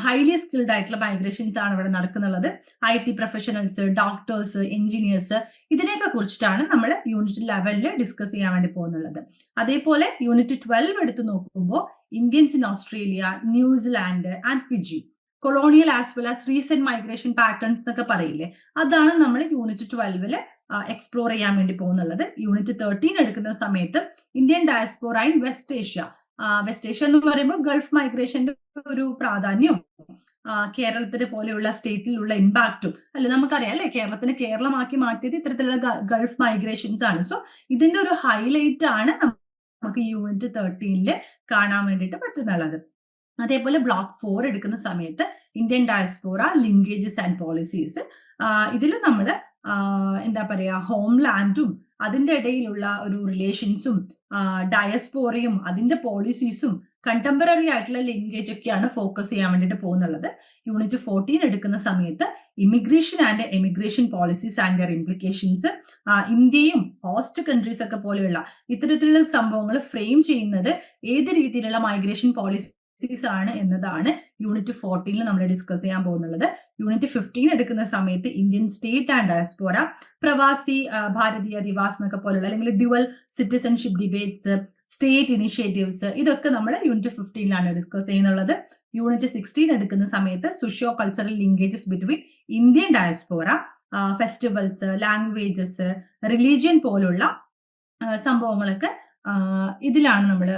highly skilled ആയിട്ടുള്ള മൈഗ്രേഷൻസ് ആണ് ഇവിടെ നടക്കുന്നുള്ളത്. IT പ്രൊഫഷണൽസ്, ഡോക്ടേഴ്സ്, എഞ്ചിനീയേഴ്സ്, ഇതിനെയൊക്കെ കുറിച്ചിട്ടാണ് നമ്മൾ യൂണിറ്റ് 11 ഡിസ്കസ് ചെയ്യാൻ വേണ്ടി പോകുന്നുള്ളത്. അതേപോലെ യൂണിറ്റ് 12 എടുത്ത് നോക്കുമ്പോൾ Indians in Australia, New Zealand and Fiji, colonial as well as recent migration patterns എന്നൊക്കെ പറയില്ലേ, അതാണ് നമ്മൾ യൂണിറ്റ് 12 എക്സ്പ്ലോർ ചെയ്യാൻ വേണ്ടി പോകുന്നുള്ളത്. യൂണിറ്റ് 13 എടുക്കുന്ന സമയത്ത് Indian diaspora in west Asia. West Asia എന്ന് പറയുമ്പോൾ ഗൾഫ് മൈഗ്രേഷന്റെ ഒരു പ്രാധാന്യവും കേരളത്തിനെ പോലെയുള്ള സ്റ്റേറ്റിലുള്ള ഇമ്പാക്റ്റും അല്ലെ നമുക്കറിയാം അല്ലെ, കേരളത്തിന് കേരളമാക്കി മാറ്റിയത് ഇത്തരത്തിലുള്ള ഗൾഫ് മൈഗ്രേഷൻസ് ആണ്. സോ ഇതിന്റെ ഒരു ഹൈലൈറ്റ് ആണ് നമുക്ക് യൂണിറ്റ് 13 കാണാൻ വേണ്ടിയിട്ട് പറ്റുന്നുള്ളത്. അതേപോലെ ബ്ലോക്ക് 4 എടുക്കുന്ന സമയത്ത് Indian diaspora linkages and policies. ഇതിൽ നമ്മൾ എന്താ പറയാ, ഹോംലാൻഡും അതിന്റെ ഇടയിലുള്ള ഒരു റിലേഷൻസും ഡയസ്പോറയും അതിന്റെ പോളിസീസും കണ്ടംപററി ആയിട്ടുള്ള ലിങ്കേജ് ഒക്കെയാണ് ഫോക്കസ് ചെയ്യാൻ വേണ്ടിയിട്ട് പോകുന്നുള്ളത്. യൂണിറ്റ് 14 എടുക്കുന്ന സമയത്ത് immigration and emigration policies and there implications, ഇന്ത്യയും ഹോസ്റ്റ് കൺട്രീസ് ഒക്കെ പോലെയുള്ള ഇത്തരത്തിലുള്ള സംഭവങ്ങൾ ഫ്രെയിം ചെയ്യുന്നത് ഏത് രീതിയിലുള്ള മൈഗ്രേഷൻ പോളിസി ആണ് എന്നതാണ് യൂണിറ്റ് 14 നമ്മൾ ഡിസ്കസ് ചെയ്യാൻ പോകുന്നുള്ളത്. യൂണിറ്റ് 15 എടുക്കുന്ന സമയത്ത് Indian state and diaspora, Pravasi Bharatiya Diva's എന്നൊക്കെ പോലുള്ള അല്ലെങ്കിൽ dual citizenship debates, state initiatives, ഇതൊക്കെ നമ്മൾ യൂണിറ്റ് 15 ഡിസ്കസ് ചെയ്യുന്നുള്ളത്. യൂണിറ്റ് 16 എടുക്കുന്ന സമയത്ത് socio cultural linkages between Indian diaspora, festivals, languages, religion പോലുള്ള സംഭവങ്ങളൊക്കെ ഇതിലാണ് നമ്മൾ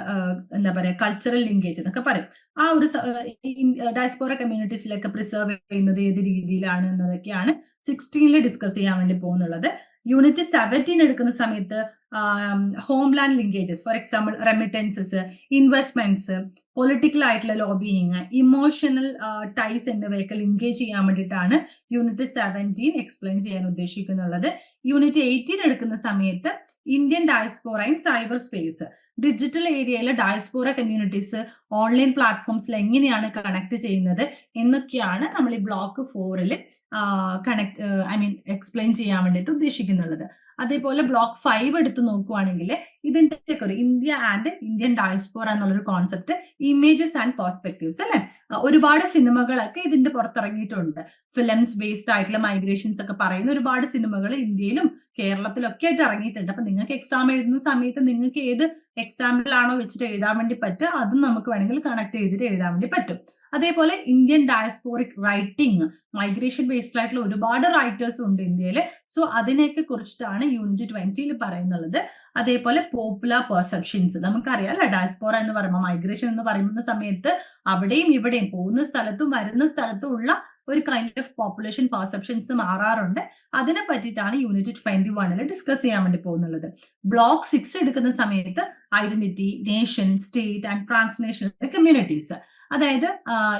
എന്താ പറയാ കൾച്ചറൽ ലിങ്കേജ് എന്നൊക്കെ പറയും. ആ ഒരു ഡയസ്പോറ കമ്മ്യൂണിറ്റീസിലൊക്കെ പ്രിസർവ് ചെയ്യുന്നത് ഏത് രീതിയിലാണ് എന്നതൊക്കെയാണ് 16 ഡിസ്കസ് ചെയ്യാൻ വേണ്ടി പോകുന്നുള്ളത്. യൂണിറ്റ് 17 എടുക്കുന്ന സമയത്ത് homeland linkages, for example remittances, investments, political ആയിട്ടുള്ള ലോബിയിങ്, ഇമോഷണൽ ടൈസ് എന്നിവയൊക്കെ ലിങ്കേജ് ചെയ്യാൻ വേണ്ടിയിട്ടാണ് യൂണിറ്റ് 17 എക്സ്പ്ലെയിൻ ചെയ്യാൻ ഉദ്ദേശിക്കുന്നുള്ളത്. യൂണിറ്റ് 18 എടുക്കുന്ന സമയത്ത് Indian diaspora in cyber space, digital ഏരിയയിലെ ഡയസ്പോറ കമ്മ്യൂണിറ്റീസ് ഓൺലൈൻ പ്ലാറ്റ്ഫോംസിൽ എങ്ങനെയാണ് കണക്ട് ചെയ്യുന്നത് എന്നൊക്കെയാണ് നമ്മൾ ഈ ബ്ലോക്ക് 4 എക്സ്പ്ലെയിൻ ചെയ്യാൻ വേണ്ടിയിട്ട് ഉദ്ദേശിക്കുന്നുള്ളത്. അതേപോലെ ബ്ലോക്ക് 5 എടുത്ത് നോക്കുവാണെങ്കിൽ ഇതിന്റെ ഒക്കെ ഒരു ഇന്ത്യ ആൻഡ് ഇന്ത്യൻ ഡയസ്പോറ എന്നുള്ളൊരു കോൺസെപ്റ്റ്, ഇമേജസ് ആൻഡ് പെർസ്പെക്റ്റീവ്സ് അല്ലെ, ഒരുപാട് സിനിമകളൊക്കെ ഇതിന്റെ പുറത്തിറങ്ങിയിട്ടുണ്ട്. ഫിലിംസ് ബേസ്ഡ് ആയിട്ടുള്ള മൈഗ്രേഷൻസ് ഒക്കെ പറയുന്ന ഒരുപാട് സിനിമകൾ ഇന്ത്യയിലും കേരളത്തിലൊക്കെ ആയിട്ട് ഇറങ്ങിയിട്ടുണ്ട്. അപ്പൊ നിങ്ങൾക്ക് എക്സാം എഴുതുന്ന സമയത്ത് നിങ്ങൾക്ക് ഏത് എക്സാമ്പിൾ ആണോ വെച്ചിട്ട് എഴുതാൻ വേണ്ടി പറ്റുക അതും നമുക്ക് വേണമെങ്കിൽ കണക്ട് ചെയ്തിട്ട് എഴുതാൻ വേണ്ടി പറ്റും. അതേപോലെ Indian diasporic writing, migration based ആയിട്ടുള്ള ഒരുപാട് റൈറ്റേഴ്സ് ഉണ്ട് ഇന്ത്യയിൽ. സോ അതിനെയൊക്കെ കുറിച്ചിട്ടാണ് യൂണിറ്റ് 20 പറയുന്നുള്ളത്. അതേപോലെ പോപ്പുലർ പെർസെപ്ഷൻസ്, നമുക്കറിയാം അല്ലെ, ഡയസ്പോറ എന്ന് പറയുമ്പോൾ മൈഗ്രേഷൻ എന്ന് പറയുന്ന സമയത്ത് അവിടെയും ഇവിടെയും പോകുന്ന സ്ഥലത്തും വരുന്ന സ്ഥലത്തും ഉള്ള ഒരു കൈൻഡ് ഓഫ് പോപ്പുലേഷൻ പെർസെപ്ഷൻസ് മാറാറുണ്ട്. അതിനെ പറ്റിയിട്ടാണ് യൂണിറ്റ് 21 ഡിസ്കസ് ചെയ്യാൻ വേണ്ടി പോകുന്നുള്ളത്. ബ്ലോക്ക് 6 എടുക്കുന്ന സമയത്ത് identity, nation, state and transnational communities, അതായത്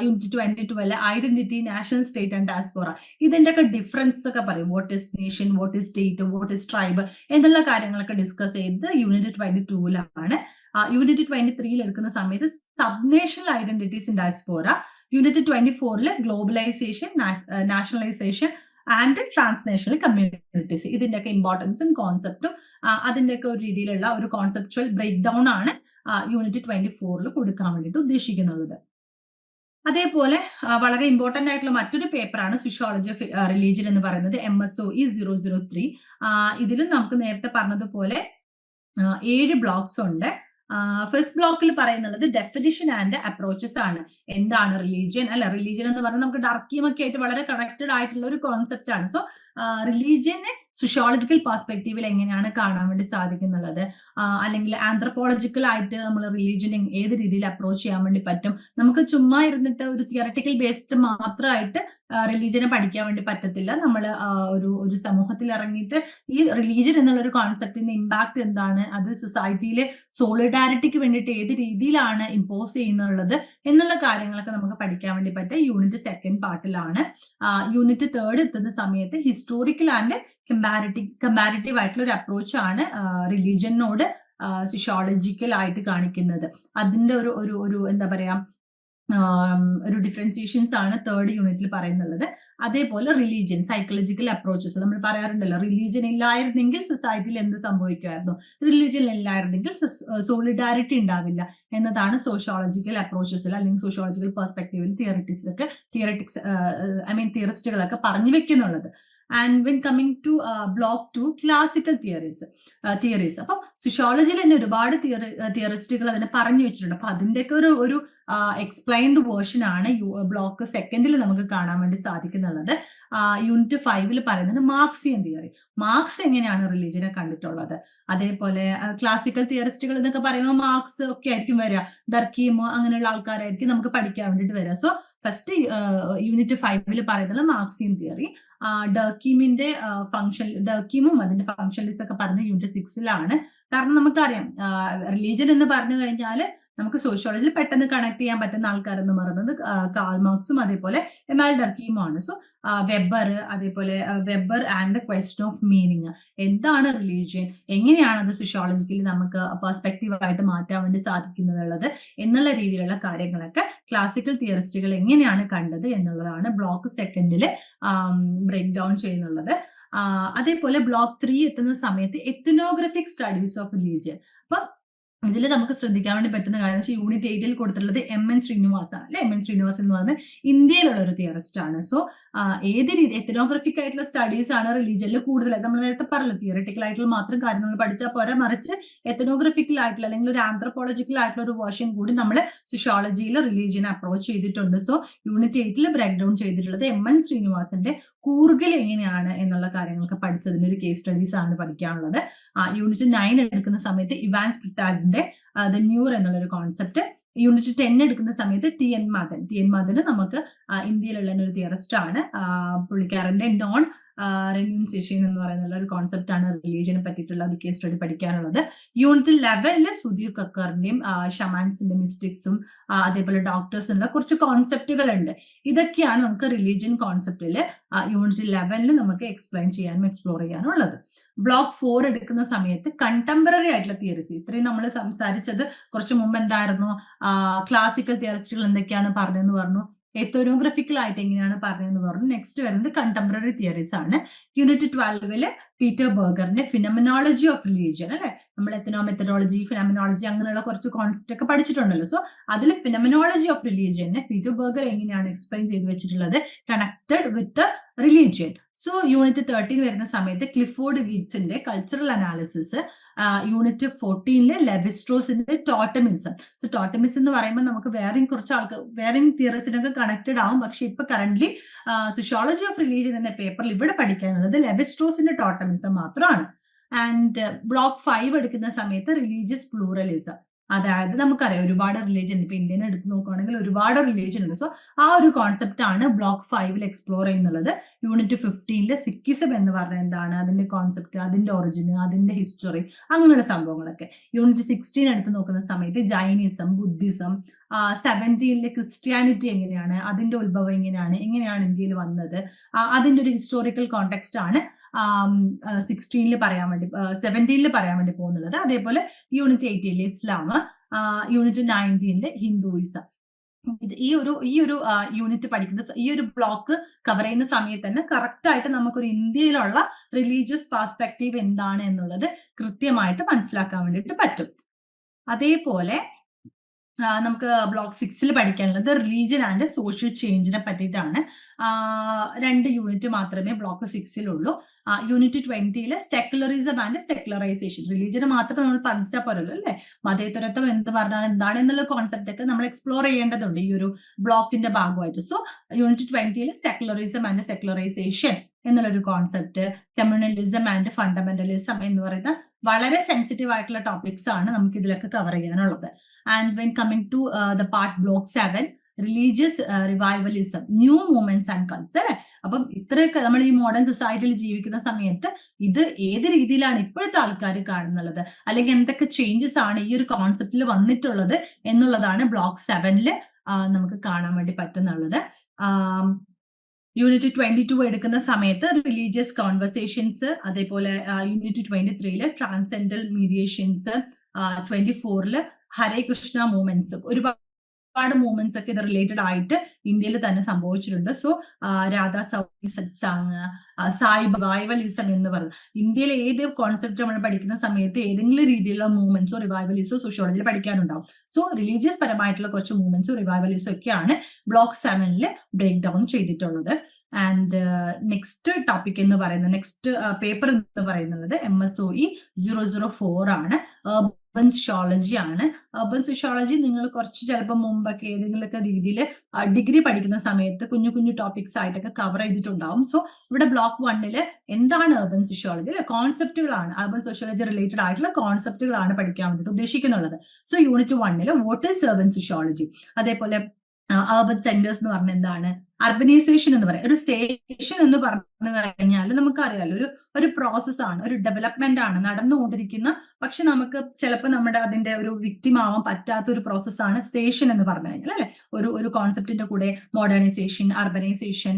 unit 22 identity, national, state and diaspora, ഇതിന്റെ ഒക്കെ ഡിഫറൻസ് ഒക്കെ പറയും. What is nation, what is state, what is tribe എന്നുള്ള കാര്യങ്ങളൊക്കെ ഡിസ്കസ് ചെയ്ത് യൂണിറ്റ് 22 യൂണിറ്റ് 23 എടുക്കുന്ന സമയത്ത് sub national identities in diaspora, unit 24 globalisation, nationalisation and transnational communities, ഇതിന്റെയൊക്കെ ഇമ്പോർട്ടൻസും കോൺസെപ്റ്റും അതിന്റെയൊക്കെ ഒരു രീതിയിലുള്ള ഒരു കോൺസെപ്ച്വൽ ബ്രേക്ക് ഡൗൺ ആണ് യൂണിറ്റ് 24 കൊടുക്കാൻ വേണ്ടിയിട്ട് ഉദ്ദേശിക്കുന്നുള്ളത്. അതേപോലെ വളരെ ഇമ്പോർട്ടന്റ് ആയിട്ടുള്ള മറ്റൊരു പേപ്പറാണ് സോഷ്യോളജി ഓഫ് റിലീജിയൻ എന്ന് പറയുന്നത്, MSOE 003. ഇതിലും നമുക്ക് നേരത്തെ പറഞ്ഞതുപോലെ 7 ബ്ലോക്സ് ഉണ്ട്. ഫസ്റ്റ് ബ്ലോക്കിൽ പറയുന്നത് ഡെഫിനിഷൻ ആൻഡ് അപ്രോച്ചസ് ആണ്. എന്താണ് റിലീജിയൻ അല്ല, റിലീജിയൻ എന്ന് പറഞ്ഞാൽ നമുക്ക് ഡർക്കിയും ഒക്കെ ആയിട്ട് വളരെ കണക്റ്റഡ് ആയിട്ടുള്ള ഒരു കോൺസെപ്റ്റ് ആണ്. സോ റിലീജിയനെ സോഷ്യോളജിക്കൽ പെർസ്പെക്റ്റീവിൽ എങ്ങനെയാണ് കാണാൻ വേണ്ടി സാധിക്കുന്നുള്ളത്, അല്ലെങ്കിൽ ആന്ത്രപ്പോളജിക്കൽ ആയിട്ട് നമ്മൾ റിലീജിയൻ ഏത് രീതിയിൽ അപ്രോച്ച് ചെയ്യാൻ വേണ്ടി പറ്റും. നമുക്ക് ചുമ്മാ ഇരുന്നിട്ട് ഒരു തിയറട്ടിക്കൽ ബേസ്ഡ് മാത്രമായിട്ട് റിലീജിയനെ പഠിക്കാൻ വേണ്ടി പറ്റത്തില്ല. നമ്മൾ ഒരു സമൂഹത്തിൽ ഇറങ്ങിയിട്ട് ഈ റിലീജിയൻ എന്നുള്ള ഒരു കോൺസെപ്റ്റിന്റെ ഇമ്പാക്ട് എന്താണ്, അത് സൊസൈറ്റിയിലെ സോളിഡാരിറ്റിക്ക് വേണ്ടിയിട്ട് ഏത് രീതിയിലാണ് ഇമ്പോസ് ചെയ്യുന്നുള്ളത് എന്നുള്ള കാര്യങ്ങളൊക്കെ നമുക്ക് പഠിക്കാൻ വേണ്ടി പറ്റുക യൂണിറ്റ് 2 പാർട്ടിലാണ്. യൂണിറ്റ് 3 എത്തുന്ന സമയത്ത് ഹിസ്റ്റോറിക്കൽ ആൻഡ് കമ്പാരിറ്റീവ് ആയിട്ടുള്ള ഒരു അപ്രോച്ച് ആണ് റിലീജിയനോട് സോഷ്യോളജിക്കൽ ആയിട്ട് കാണിക്കുന്നത്. അതിന്റെ ഒരു എന്താ പറയാ ഒരു ഡിഫറൻസിയേഷൻസ് ആണ് 3rd യൂണിറ്റിൽ പറയുന്നുള്ളത്. അതേപോലെ റിലീജിയൻ സൈക്കോളജിക്കൽ അപ്രോച്ചസ് നമ്മൾ പറയാറുണ്ടല്ലോ, റിലീജിയൻ ഇല്ലായിരുന്നെങ്കിൽ സൊസൈറ്റിയിൽ എന്ത് സംഭവിക്കുമായിരുന്നു, റിലീജിയൻ ഇല്ലായിരുന്നെങ്കിൽ സോളിഡാരിറ്റി ഉണ്ടാവില്ല എന്നതാണ് സോഷ്യോളജിക്കൽ അപ്രോച്ചസിൽ അല്ലെങ്കിൽ സോഷ്യോളജിക്കൽ പെർസ്പെക്റ്റീവിൽ തിയറിസ്റ്റുകളൊക്കെ പറഞ്ഞു വെക്കുന്നുള്ളത്. And when coming to block 2 classical theories. അപ്പം സോഷ്യോളജിയിൽ തന്നെ ഒരുപാട് തിയറിസ്റ്റുകൾ അതിനെ പറഞ്ഞു വെച്ചിട്ടുണ്ട്. അപ്പൊ അതിന്റെയൊക്കെ ഒരു എക്സ്പ്ലൈൻഡ് വേർഷൻ ആണ് ബ്ലോക്ക് 2 നമുക്ക് കാണാൻ വേണ്ടി സാധിക്കുന്നുള്ളത്. യൂണിറ്റ് 5 പറയുന്നത് മാർക്സിയൻ തിയറി. മാർക്സ് എങ്ങനെയാണ് റിലീജിയനെ കണ്ടിട്ടുള്ളത്. അതേപോലെ ക്ലാസിക്കൽ തിയറിസ്റ്റുകൾ എന്നൊക്കെ പറയുമ്പോൾ മാർക്സ് ഒക്കെ ആയിരിക്കും വരിക, ഡർക്കീം അങ്ങനെയുള്ള ആൾക്കാരായിരിക്കും നമുക്ക് പഠിക്കാൻ വേണ്ടിയിട്ട് വരിക. സോ ഫസ്റ്റ് യൂണിറ്റ് 5 പറയുന്നത് മാർക്സിയൻ തിയറി. ഡർക്കീമും അതിന്റെ ഫംഗ്ഷനിസ്റ്റ് ഒക്കെ പറഞ്ഞ യൂണിറ്റ് 6 കാരണം നമുക്കറിയാം റിലീജിയൻ എന്ന് പറഞ്ഞു കഴിഞ്ഞാൽ നമുക്ക് സോഷ്യോളജിയിൽ പെട്ടെന്ന് കണക്ട് ചെയ്യാൻ പറ്റുന്ന ആൾക്കാർ എന്ന് പറയുന്നത് കാൾ മാർക്സും അതേപോലെ എമാനുവൽ ഡർക്കീമുമാണ്. So Weber and the question of meaning, എന്താണ് റിലീജിയൻ, എങ്ങനെയാണ് അത് സോഷ്യോളജിക്കലി നമുക്ക് പെർസ്പെക്റ്റീവ് ആയിട്ട് മാറ്റാൻ വേണ്ടി സാധിക്കുന്നുള്ളത് എന്നുള്ള രീതിയിലുള്ള കാര്യങ്ങളൊക്കെ ക്ലാസിക്കൽ തിയറിസ്റ്റുകൾ എങ്ങനെയാണ് കണ്ടത് എന്നുള്ളതാണ് ബ്ലോക്ക് 2 ബ്രേക്ക് ഡൗൺ ചെയ്യുന്നുള്ളത്. അതേപോലെ ബ്ലോക്ക് 3 എത്തുന്ന സമയത്ത് എത്നോഗ്രഫിക് സ്റ്റഡീസ് ഓഫ് റിലീജിയൻ. അപ്പൊ ഇതിൽ നമുക്ക് ശ്രദ്ധിക്കാൻ വേണ്ടി പറ്റുന്ന കാര്യം വെച്ചാൽ യൂണിറ്റ് 8 കൊടുത്തിട്ടുള്ളത് MN ശ്രീനിവാസ് ആണ് അല്ലെ. MN ശ്രീനിവാസ് എന്ന് പറയുന്നത് ഇന്ത്യയിലുള്ള ഒരു തിയറിസ്റ്റ് ആണ്. സോ ഏത് രീതി എത്നോഗ്രഫിക് ആയിട്ടുള്ള സ്റ്റഡീസ് ആണ് റിലീജിയനിൽ കൂടുതലായിട്ട് നമ്മൾ നേരത്തെ പറഞ്ഞു, തിയറിറ്റിക്കൽ ആയിട്ടുള്ള മാത്രം കാര്യങ്ങൾ പഠിച്ചാൽ പോരാ, മറിച്ച് എത്നോഗ്രഫിക്കൽ ആയിട്ടുള്ള അല്ലെങ്കിൽ ഒരു ആന്ത്രപ്പോളജിക്കൽ ആയിട്ടുള്ള ഒരു വേർഷൻ കൂടി നമ്മൾ സോഷ്യോളജിയിൽ റിലീജിയനെ അപ്രോച്ച് ചെയ്തിട്ടുണ്ട്. സോ യൂണിറ്റ് 8 ബ്രേക്ക് ഡൗൺ ചെയ്തിട്ടുള്ളത് MN ശ്രീനിവാസിന്റെ കൂർഗിൽ എങ്ങനെയാണ് എന്നുള്ള കാര്യങ്ങളൊക്കെ പഠിച്ചതിന്റെ ഒരു കേസ് സ്റ്റഡീസ് ആണ് പഠിക്കാനുള്ളത്. യൂണിറ്റ് 9 എടുക്കുന്ന സമയത്ത് ഇവാൻ സ്പിറ്റാഗിന്റെ ദ ന്യൂർ എന്നുള്ള ഒരു കോൺസെപ്റ്റ്. യൂണിറ്റ് 10 എടുക്കുന്ന സമയത്ത് TN മാധൻ നമുക്ക് ഇന്ത്യയിലുള്ള ഒരു തിയറിസ്റ്റ് ആണ്. പുള്ളിക്കാരന്റെ നോൺ റെന്യൂൻസിയേഷൻ എന്ന് പറയുന്ന ഒരു കോൺസെപ്റ്റ് ആണ് റിലീജിയനെ പറ്റിയിട്ടുള്ള ഒരു കേസ് സ്റ്റഡി പഠിക്കാനുള്ളത്. യൂണിറ്റ് 11 സുധീർ കക്കറിന്റെയും ഷമാൻസിന്റെ മിസ്റ്റിക്സും അതേപോലെ ഡോക്ടേഴ്സിനുള്ള കുറച്ച് കോൺസെപ്റ്റുകൾ ഉണ്ട്. ഇതൊക്കെയാണ് നമുക്ക് റിലീജിയൻ കോൺസെപ്റ്റിൽ യൂണിറ്റ് 11 നമുക്ക് എക്സ്പ്ലെയിൻ ചെയ്യാനും എക്സ്പ്ലോർ ചെയ്യാനും ഉള്ളത്. ബ്ലോക്ക് 4 എടുക്കുന്ന സമയത്ത് കണ്ടംപററി ആയിട്ടുള്ള തിയറീസ്, ഇത്രയും നമ്മൾ സംസാരിച്ചത് കുറച്ച് മുമ്പ് എന്തായിരുന്നു, ക്ലാസിക്കൽ തിയറിസ്റ്റുകൾ എന്തൊക്കെയാണ് പറഞ്ഞതെന്ന് പറഞ്ഞു, എത്നോഗ്രഫിക്കൽ ആയിട്ട് എങ്ങനെയാണ് പറഞ്ഞതെന്ന് പറഞ്ഞു. നെക്സ്റ്റ് വരുന്നത് കണ്ടംപററി തിയറീസ് ആണ്. യൂണിറ്റ് 12 പീറ്റർ ബർഗറിന്റെ ഫിനോമിനോളജി ഓഫ് റിലീജിയൻ അല്ലെ. നമ്മൾ മെത്തഡോളജി ഫിനോമിനോളജി അങ്ങനെയുള്ള കുറച്ച് കോൺസെപ്റ്റ് ഒക്കെ പഠിച്ചിട്ടുണ്ടല്ലോ. സോ അതിൽ ഫിനോമിനോളജി ഓഫ് റിലീജിയനെ പീറ്റർ ബർഗർ എങ്ങനെയാണ് എക്സ്പ്ലെയിൻ ചെയ്ത് വെച്ചിട്ടുള്ളത്, connected with religion. So unit 13 വരുന്ന സമയത്ത് ക്ലിഫോർഡ് ഗീറ്റ്സിന്റെ കൾച്ചറൽ അനാലിസിസ്. യൂണിറ്റ് 14 ലെവിസ്ട്രോസിന്റെ ടോട്ടമിസം. സോ ടോട്ടമിസം എന്ന് പറയുമ്പോൾ നമുക്ക് വേറെയും കുറച്ച് ആൾക്കാർ വേറെയും തിയറീസിനൊക്കെ കണക്റ്റഡ് ആവും. പക്ഷെ ഇപ്പൊ കറന്റ്ലി സോഷ്യോളജി ഓഫ് റിലീജിയൻ എന്ന പേപ്പറിൽ ഇവിടെ പഠിക്കാനുള്ളത് ലെവിസ്ട്രോസിന്റെ ടോട്ടമിസം മാത്രമാണ്. ആൻഡ് ബ്ലോക്ക് 5 എടുക്കുന്ന സമയത്ത് റിലീജിയസ് പ്ലൂറലിസം. അതായത് നമുക്കറിയാം ഒരുപാട് റിലീജിയൻ, ഇപ്പൊ ഇന്ത്യനെ എടുത്ത് നോക്കുകയാണെങ്കിൽ ഒരുപാട് റിലീജിയൻ ഉണ്ട്. സോ ആ ഒരു കോൺസെപ്റ്റ് ആണ് ബ്ലോക്ക് 5 എക്സ്പ്ലോർ ചെയ്യുന്നുള്ളത്. യൂണിറ്റ് 15 സിക്കിസം എന്ന് പറഞ്ഞാൽ എന്താണ്, അതിന്റെ കോൺസെപ്റ്റ്, അതിന്റെ ഒറിജിൻ, അതിന്റെ ഹിസ്റ്ററി, അങ്ങനെയുള്ള സംഭവങ്ങളൊക്കെ. യൂണിറ്റ് 16 എടുത്ത് നോക്കുന്ന സമയത്ത് ജൈനിസം, ബുദ്ധിസം. 17 ക്രിസ്ത്യാനിറ്റി എങ്ങനെയാണ്, അതിന്റെ ഉത്ഭവം എങ്ങനെയാണ് ഇന്ത്യയിൽ വന്നത്, അതിന്റെ ഒരു ഹിസ്റ്റോറിക്കൽ കോണ്ടെക്സ്റ്റ് ആണ് 17 പറയാൻ വേണ്ടി പോകുന്നുള്ളത്. അതേപോലെ യൂണിറ്റ് 18 ഇസ്ലാം, യൂണിറ്റ് 19 ഹിന്ദുയിസം. ഈ ഒരു യൂണിറ്റ് പഠിക്കുന്ന ഈ ഒരു ബ്ലോക്ക് കവർ ചെയ്യുന്ന സമയത്ത് തന്നെ കറക്റ്റ് ആയിട്ട് നമുക്കൊരു ഇന്ത്യയിലുള്ള റിലീജിയസ് പെർസ്പെക്റ്റീവ് എന്താണ് എന്നുള്ളത് കൃത്യമായിട്ട് മനസ്സിലാക്കാൻ വേണ്ടിയിട്ട് പറ്റും. അതേപോലെ നമുക്ക് ബ്ലോക്ക് 6 പഠിക്കാനുള്ളത് റിലീജിയൻ ആൻഡ് സോഷ്യൽ ചേഞ്ചിനെ പറ്റിയിട്ടാണ്. 2 യൂണിറ്റ് മാത്രമേ ബ്ലോക്ക് 6 ഉള്ളൂ. Unit 20 secularism and secularisation. Religion മാത്രം നമ്മൾ പഠിച്ചാൽ പോരല്ലോ അല്ലെ, മതേതരത്വം എന്ന് പറഞ്ഞാൽ എന്താണ് എന്നുള്ള കോൺസെപ്റ്റ് ഒക്കെ നമ്മൾ എക്സ്പ്ലോർ ചെയ്യേണ്ടതുണ്ട് ഈ ഒരു ബ്ലോക്കിന്റെ ഭാഗമായിട്ട്. So unit 20 secularism and secularisation എന്നുള്ളൊരു കോൺസെപ്റ്റ്, കമ്മ്യൂണലിസം ആൻഡ് ഫണ്ടമെന്റലിസം എന്ന് പറയുന്ന വളരെ സെൻസിറ്റീവ് ആയിട്ടുള്ള ടോപ്പിക്സ് ആണ് നമുക്ക് ഇതിലൊക്കെ കവർ ചെയ്യാനുള്ളത്. And when coming to the part block 7 religious revivalism, new movements and cults അല്ലെ. അപ്പം ഇത്രയൊക്കെ നമ്മൾ ഈ മോഡേൺ സൊസൈറ്റിയിൽ ജീവിക്കുന്ന സമയത്ത് ഇത് ഏത് രീതിയിലാണ് ഇപ്പോഴത്തെ ആൾക്കാർ കാണുന്നുള്ളത്, അല്ലെങ്കിൽ എന്തൊക്കെ ചേഞ്ചസ് ആണ് ഈ ഒരു കോൺസെപ്റ്റിൽ വന്നിട്ടുള്ളത് എന്നുള്ളതാണ് ബ്ലോക്ക് 7 നമുക്ക് കാണാൻ വേണ്ടി പറ്റുന്നുള്ളത്. യൂണിറ്റ് 22 എടുക്കുന്ന സമയത്ത് റിലീജിയസ് കോൺവെർസേഷൻസ്, അതേപോലെ യൂണിറ്റ് 23 ട്രാൻസെൻഡൽ മീഡിയേഷൻസ്, 24 ഹരേ കൃഷ്ണ മൂവ്മെന്റ്സ്, ഒരുപാട് മൂവ്മെന്റ്സ് ഒക്കെ ഇത് റിലേറ്റഡ് ആയിട്ട് ഇന്ത്യയിൽ തന്നെ സംഭവിച്ചിട്ടുണ്ട്. സോ രാധാ സൗരി സത്സാങ്, സായി റിവൈവലിസം എന്ന് പറയുന്നത് ഇന്ത്യയിൽ ഏത് കോൺസെപ്റ്റ് നമ്മൾ പഠിക്കുന്ന സമയത്ത് ഏതെങ്കിലും രീതിയിലുള്ള മൂവ്മെന്റ്സോ റിവൈവലിസോ സോഷ്യോളജിയിൽ പഠിക്കാനുണ്ടാവും. സോ റിലീജിയസ് പരമായിട്ടുള്ള കുറച്ച് മൂവ്മെന്റ്സോ റിവൈവലിസോ ഒക്കെയാണ് ബ്ലോക്ക് 7 ബ്രേക്ക് ഡൗൺ ചെയ്തിട്ടുള്ളത്. ആൻഡ് നെക്സ്റ്റ് ടോപ്പിക് എന്ന് പറയുന്നത്, നെക്സ്റ്റ് പേപ്പർ എന്ന് പറയുന്നത് MSOE 004 ആണ്. അർബൻ സോഷ്യോളജി ആണ്. അർബൻ സോഷ്യോളജി നിങ്ങൾ കുറച്ച് ചിലപ്പോൾ മുമ്പൊക്കെ ഏതെങ്കിലുമൊക്കെ രീതിയിൽ ഡിഗ്രി പഠിക്കുന്ന സമയത്ത് കുഞ്ഞു കുഞ്ഞു ടോപ്പിക്സ് ആയിട്ടൊക്കെ കവർ ചെയ്തിട്ടുണ്ടാവും. സോ ഇവിടെ ബ്ലോക്ക് 1 എന്താണ് അർബൻ സോഷ്യോളജി, അല്ലെ കോൺസെപ്റ്റുകളാണ്, അർബൻ സോഷ്യോളജി റിലേറ്റഡ് ആയിട്ടുള്ള കോൺസെപ്റ്റുകളാണ് പഠിക്കാൻ വേണ്ടിയിട്ട് ഉദ്ദേശിക്കുന്നുള്ളത്. So unit 1 what is urban sociology, അതേപോലെ അർബൻ സെന്റേഴ്സ് എന്ന് പറഞ്ഞാൽ എന്താണ്, അർബനൈസേഷൻ എന്ന് പറയാം. ഒരു സ്റ്റേഷൻ എന്ന് പറഞ്ഞു കഴിഞ്ഞാൽ നമുക്കറിയാലോ ഒരു പ്രോസസ്സാണ്, ഒരു ഡെവലപ്മെന്റ് ആണ് നടന്നുകൊണ്ടിരിക്കുന്ന. പക്ഷെ നമുക്ക് ചിലപ്പോൾ നമ്മുടെ അതിന്റെ ഒരു വിക്ടിം ആവാൻ പറ്റാത്ത ഒരു പ്രോസസ്സാണ് സ്റ്റേഷൻ എന്ന് പറഞ്ഞു കഴിഞ്ഞാൽ അല്ലെ. ഒരു കോൺസെപ്റ്റിന്റെ കൂടെ മോഡേണൈസേഷൻ, അർബനൈസേഷൻ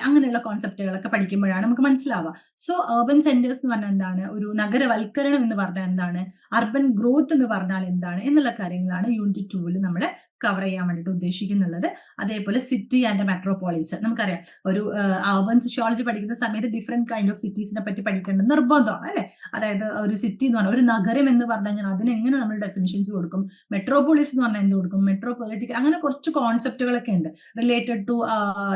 അങ്ങനെയുള്ള കോൺസെപ്റ്റുകളൊക്കെ പഠിക്കുമ്പോഴാണ് നമുക്ക് മനസ്സിലാവുക. സോ അർബൻ സെന്റേഴ്സ് എന്ന് പറഞ്ഞാൽ എന്താണ്, ഒരു നഗരവൽക്കരണം എന്ന് പറഞ്ഞാൽ എന്താണ്, അർബൻ ഗ്രോത്ത് എന്ന് പറഞ്ഞാൽ എന്താണ് എന്നുള്ള കാര്യങ്ങളാണ് യൂണിറ്റ് 2 നമ്മൾ കവർ ചെയ്യാൻ വേണ്ടിയിട്ട് ഉദ്ദേശിക്കുന്നുള്ളത്. അതേപോലെ സിറ്റി ആൻഡ് മെട്രോപോളിസ്, നമുക്കറിയാം ഒരു അർബൻ സോഷ്യോളജി പഠിക്കുന്ന സമയത്ത് ഡിഫറെന്റ് കൈൻഡ് ഓഫ് സിറ്റീസിനെ പറ്റി പഠിക്കേണ്ടത് നിർബന്ധമാണ് അല്ലെ. അതായത് ഒരു സിറ്റി എന്ന് പറഞ്ഞാൽ ഒരു നഗരം എന്ന് പറഞ്ഞു കഴിഞ്ഞാൽ അതിനെങ്ങനെ നമ്മൾ ഡെഫിനിഷൻസ് കൊടുക്കും, മെട്രോപോളിസ് എന്ന് പറഞ്ഞാൽ എന്ത് കൊടുക്കും, മെട്രോപൊളിറ്റിക്, അങ്ങനെ കുറച്ച് കോൺസെപ്റ്റുകളൊക്കെ ഉണ്ട് റിലേറ്റഡ് ടു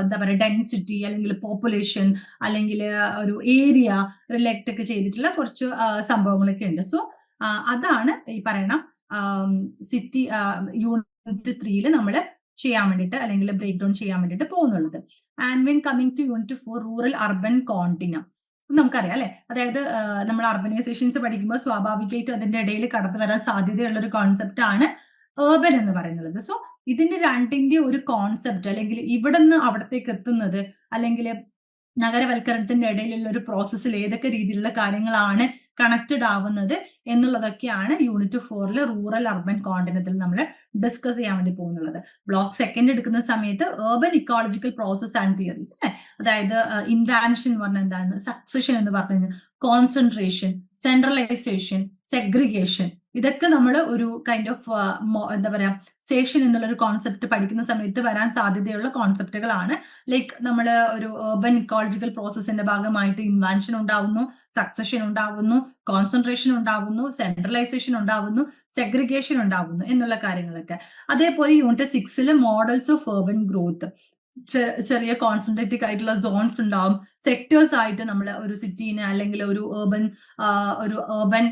എന്താ പറയുക ഡെൻസിറ്റി, അല്ലെങ്കിൽ പോപ്പുലേഷൻ, അല്ലെങ്കിൽ ഒരു ഏരിയ റിലേറ്റ് ഒക്കെ ചെയ്തിട്ടുള്ള കുറച്ച് സംഭവങ്ങളൊക്കെ ഉണ്ട്. സോ അതാണ് ഈ പറയുന്ന സിറ്റി യൂണിറ്റ് 3 നമ്മൾ ചെയ്യാൻ വേണ്ടിയിട്ട് അല്ലെങ്കിൽ ബ്രേക്ക് ഡൗൺ ചെയ്യാൻ വേണ്ടിയിട്ട് പോകുന്നുള്ളത്. And when coming to unit 4 rural urban continuum, നമുക്കറിയാം അല്ലെ. അതായത് നമ്മൾ അർബനൈസേഷൻസ് പഠിക്കുമ്പോൾ സ്വാഭാവികമായിട്ടും അതിന്റെ ഇടയിൽ കടന്നു വരാൻ സാധ്യതയുള്ള ഒരു കോൺസെപ്റ്റ് ആണ് ഏർബൻ എന്ന് പറയുന്നത്. സോ ഇതിന്റെ രണ്ടിന്റെ ഒരു കോൺസെപ്റ്റ്, അല്ലെങ്കിൽ ഇവിടെ നിന്ന് അവിടത്തേക്ക് എത്തുന്നത്, അല്ലെങ്കിൽ നഗരവൽക്കരണത്തിന്റെ ഇടയിലുള്ള ഒരു പ്രോസസ്സിൽ ഏതൊക്കെ രീതിയിലുള്ള കാര്യങ്ങളാണ് കണക്റ്റഡ് ആവുന്നത് എന്നുള്ളതൊക്കെയാണ് യൂണിറ്റ് 4 റൂറൽ അർബൻ കോണ്ടിനത്തിൽ നമ്മൾ ഡിസ്കസ് ചെയ്യാൻ വേണ്ടി പോകുന്നുള്ളത്. ബ്ലോക്ക് 2 എടുക്കുന്ന സമയത്ത് urban ecological process and theories, അതായത് ഇൻവാൻഷൻ എന്ന് പറഞ്ഞാൽ എന്താണ്, സക്സഷൻ എന്ന് പറഞ്ഞു, കോൺസെൻട്രേഷൻ, സെൻട്രലൈസേഷൻ, സെഗ്രിഗേഷൻ, ഇതൊക്കെ നമ്മൾ ഒരു കൈൻഡ് ഓഫ് എന്താ പറയാ സ്റ്റേഷൻ എന്നുള്ളൊരു കോൺസെപ്റ്റ് പഠിക്കുന്ന സമയത്ത് വരാൻ സാധ്യതയുള്ള കോൺസെപ്റ്റുകളാണ്. ലൈക്ക് നമ്മൾ ഒരു ഏർബൻ ഇക്കോളജിക്കൽ പ്രോസസ്സിന്റെ ഭാഗമായിട്ട് ഇൻവാൻഷൻ ഉണ്ടാവുന്നു, സക്സഷൻ ഉണ്ടാവുന്നു, കോൺസെൻട്രേഷൻ ഉണ്ടാവുന്നു, സെൻട്രലൈസേഷൻ ഉണ്ടാവുന്നു, സെഗ്രിഗേഷൻ ഉണ്ടാവുന്നു എന്നുള്ള കാര്യങ്ങളൊക്കെ. അതേപോലെ unit 6 models of urban growth, ചെറിയ കോൺസെൻട്രേറ്റഡ് ആയിട്ടുള്ള സോൺസ് ഉണ്ടാവും, സെക്ടേഴ്സ് ആയിട്ട് നമ്മൾ ഒരു സിറ്റീനെ അല്ലെങ്കിൽ ഒരു ഏർബൻ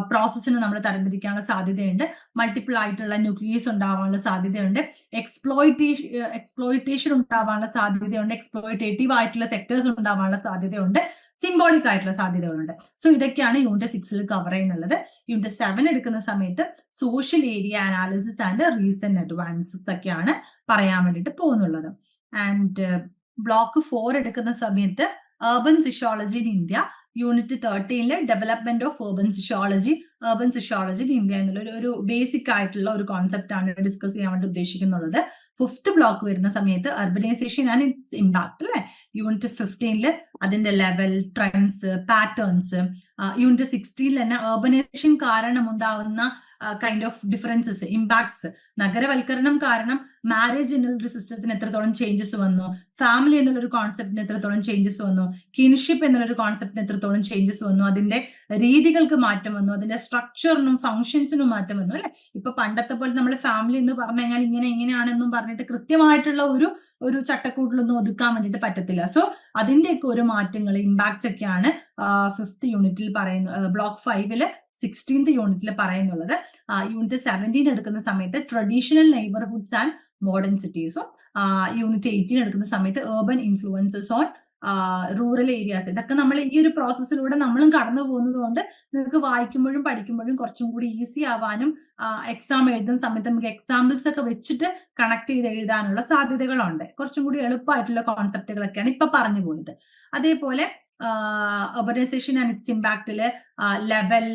പ്രോസസ്സിന് നമ്മൾ തരംതിരിക്കാനുള്ള സാധ്യതയുണ്ട്. മൾട്ടിപ്പിൾ ആയിട്ടുള്ള ന്യൂക്ലിയസ് ഉണ്ടാവാനുള്ള സാധ്യതയുണ്ട്, എക്സ്പ്ലോയിറ്റേഷൻ ഉണ്ടാവാനുള്ള സാധ്യതയുണ്ട്, എക്സ്പ്ലോയിറ്റേറ്റീവ് ആയിട്ടുള്ള സെക്ടേഴ്സ് ഉണ്ടാവാനുള്ള സാധ്യതയുണ്ട്, സിംബോളിക് ആയിട്ടുള്ള സാധ്യതകളുണ്ട്. സോ ഇതൊക്കെയാണ് യൂണിറ്റ് 6 കവർ ചെയ്യുന്നുള്ളത്. യൂണിറ്റ് 7 എടുക്കുന്ന സമയത്ത് social area analysis and recent advances ഒക്കെയാണ് പറയാൻ വേണ്ടിയിട്ട് പോകുന്നുള്ളത്. ആൻഡ് ബ്ലോക്ക് 4 എടുക്കുന്ന സമയത്ത് urban sociology in India, unit 13 development of urban sociology in India എന്നുള്ള ഒരു ബേസിക് ആയിട്ടുള്ള ഒരു കോൺസെപ്റ്റ് ആണ് ഡിസ്കസ് ചെയ്യാൻ വേണ്ടി ഉദ്ദേശിക്കുന്നുള്ളത്. 5th ബ്ലോക്ക് വരുന്ന സമയത്ത് അർബനൈസേഷൻ ആൻഡ് ഇറ്റ്സ് ഇമ്പാക്ട് അല്ലെ. യൂണിറ്റ് 15 അതിന്റെ ലെവൽ, ട്രെൻഡ്സ്, പാറ്റേൺസ്. യൂണിറ്റ് 16 തന്നെ അർബനൈസേഷൻ കാരണം ഉണ്ടാവുന്ന കൈൻഡ് ഓഫ് ഡിഫറൻസസ്, ഇമ്പാക്ട്സ്. നഗരവൽക്കരണം കാരണം മാരേജ് എന്നുള്ളൊരു സിസ്റ്റത്തിന് എത്രത്തോളം ചേഞ്ചസ് വന്നു, ഫാമിലി എന്നുള്ളൊരു കോൺസെപ്റ്റിന് എത്രത്തോളം ചേഞ്ചസ് വന്നു, കിൻഷിപ്പ് എന്നുള്ളൊരു കോൺസെപ്റ്റിന് എത്രത്തോളം ചേഞ്ചസ് വന്നു, അതിന്റെ രീതികൾക്ക് മാറ്റം വന്നു, അതിന്റെ സ്ട്രക്ചറിനും ഫംഗ്ഷൻസിനും മാറ്റം വന്നു അല്ലെ. ഇപ്പൊ പണ്ടത്തെ പോലെ നമ്മൾ ഫാമിലി എന്ന് പറഞ്ഞു കഴിഞ്ഞാൽ ഇങ്ങനെയാണെന്നും പറഞ്ഞിട്ട് കൃത്യമായിട്ടുള്ള ഒരു ചട്ടക്കൂട്ടിലൊന്നും ഒതുക്കാൻ വേണ്ടിയിട്ട് പറ്റത്തില്ല. സോ അതിന്റെയൊക്കെ ഒരു മാറ്റങ്ങൾ, ഇമ്പാക്ട്സ് ഒക്കെയാണ് 5th യൂണിറ്റിൽ പറയുന്ന, ബ്ലോക്ക് 5 16th യൂണിറ്റിൽ പറയുന്നുള്ളത്. യൂണിറ്റ് 17 എടുക്കുന്ന സമയത്ത് traditional neighbourhoods and modern സിറ്റീസും, unit 18 എടുക്കുന്ന സമയത്ത് urban influences on rural areas. ഇതൊക്കെ നമ്മൾ ഈ ഒരു പ്രോസസ്സിലൂടെ നമ്മളും കടന്നു പോകുന്നത് കൊണ്ട് നിങ്ങൾക്ക് വായിക്കുമ്പോഴും പഠിക്കുമ്പോഴും കുറച്ചും കൂടി ഈസി ആവാനും എക്സാം എഴുതുന്ന സമയത്ത് നമുക്ക് എക്സാമ്പിൾസ് ഒക്കെ വെച്ചിട്ട് കണക്ട് ചെയ്ത് എഴുതാനുള്ള സാധ്യതകളുണ്ട്. കുറച്ചും കൂടി എളുപ്പമായിട്ടുള്ള കോൺസെപ്റ്റുകളൊക്കെയാണ് ഇപ്പൊ പറഞ്ഞു പോയത്. അതേപോലെ urbanization ആൻഡ് ഇറ്റ്സ് ഇമ്പാക്റ്റില് ലെവൽ,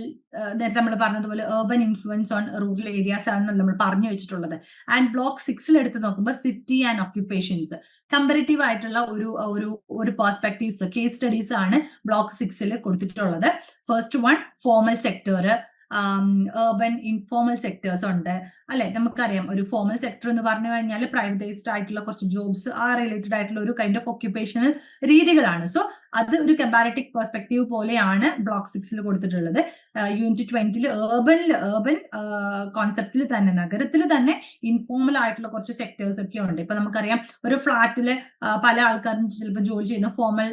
നേരത്തെ നമ്മൾ പറഞ്ഞതുപോലെ urban influence on rural areas ആണ് നമ്മൾ പറഞ്ഞു വെച്ചിട്ടുള്ളത്. ആൻഡ് ബ്ലോക്ക് 6 എടുത്ത് നോക്കുമ്പോൾ സിറ്റി ആൻഡ് ഓക്യുപ്പേഷൻസ്, കമ്പാരിറ്റീവ് ആയിട്ടുള്ള ഒരു പെർസ്പെക്റ്റീവ്സ്, കേസ് സ്റ്റഡീസ് ആണ് ബ്ലോക്ക് 6 കൊടുത്തിട്ടുള്ളത്. First one formal sector, urban informal sectors ഉണ്ട് അല്ലെ. നമുക്കറിയാം ഒരു ഫോർമൽ സെക്ടർ എന്ന് പറഞ്ഞു കഴിഞ്ഞാൽ പ്രൈവറ്റൈസ്ഡ് ആയിട്ടുള്ള കുറച്ച് ജോബ്സ്, ആ റിലേറ്റഡ് ആയിട്ടുള്ള ഒരു കൈൻഡ് ഓഫ് ഓക്യുപ്പേഷണൽ രീതികളാണ്. സോ അത് ഒരു കമ്പാരിറ്റീവ് പെർസ്പെക്റ്റീവ് പോലെയാണ് ബ്ലോക്ക് 6 കൊടുത്തിട്ടുള്ളത്. യൂണിറ്റ് 20 urban കോൺസെപ്റ്റിൽ തന്നെ, നഗരത്തിൽ തന്നെ ഇൻഫോർമൽ ആയിട്ടുള്ള കുറച്ച് സെക്ടേഴ്സ് ഒക്കെ ഉണ്ട്. ഇപ്പൊ നമുക്കറിയാം ഒരു ഫ്ലാറ്റില് പല ആൾക്കാരും ചിലപ്പോൾ ജോലി ചെയ്യുന്ന ഫോർമൽ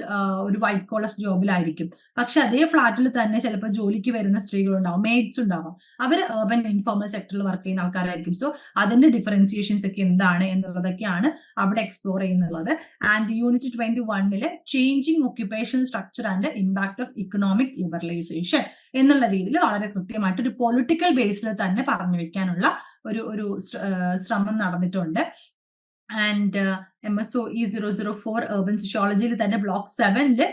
ഒരു വൈറ്റ് കോളർ ജോബിലായിരിക്കും. പക്ഷെ അതേ ഫ്ലാറ്റിൽ തന്നെ ചിലപ്പോൾ ജോലിക്ക് വരുന്ന സ്ത്രീകളുണ്ടാവും, മെയ്ഡ്സ് ഉണ്ടാവും. അവർ urban ഇൻഫോർമൽ സെക്ടറിൽ വർക്ക് ചെയ്യുന്ന ആൾക്കാരായിരിക്കും. സോ അതിന്റെ ഡിഫറൻസിയേഷൻസ് ഒക്കെ എന്താണ് എന്നുള്ളതൊക്കെയാണ് അവിടെ എക്സ്പ്ലോർ ചെയ്യുന്നുള്ളത്. And unit 21 changing occupational structure and impact of economic liberalisation എന്നുള്ള രീതിയിൽ വളരെ കൃത്യമായിട്ട് ഒരു പൊളിറ്റിക്കൽ ബേസിൽ തന്നെ പറഞ്ഞു വെക്കാനുള്ള ഒരു ശ്രമം നടന്നിട്ടുണ്ട്. ആൻഡ് MSOE 004 urban sociology തന്നെ block 7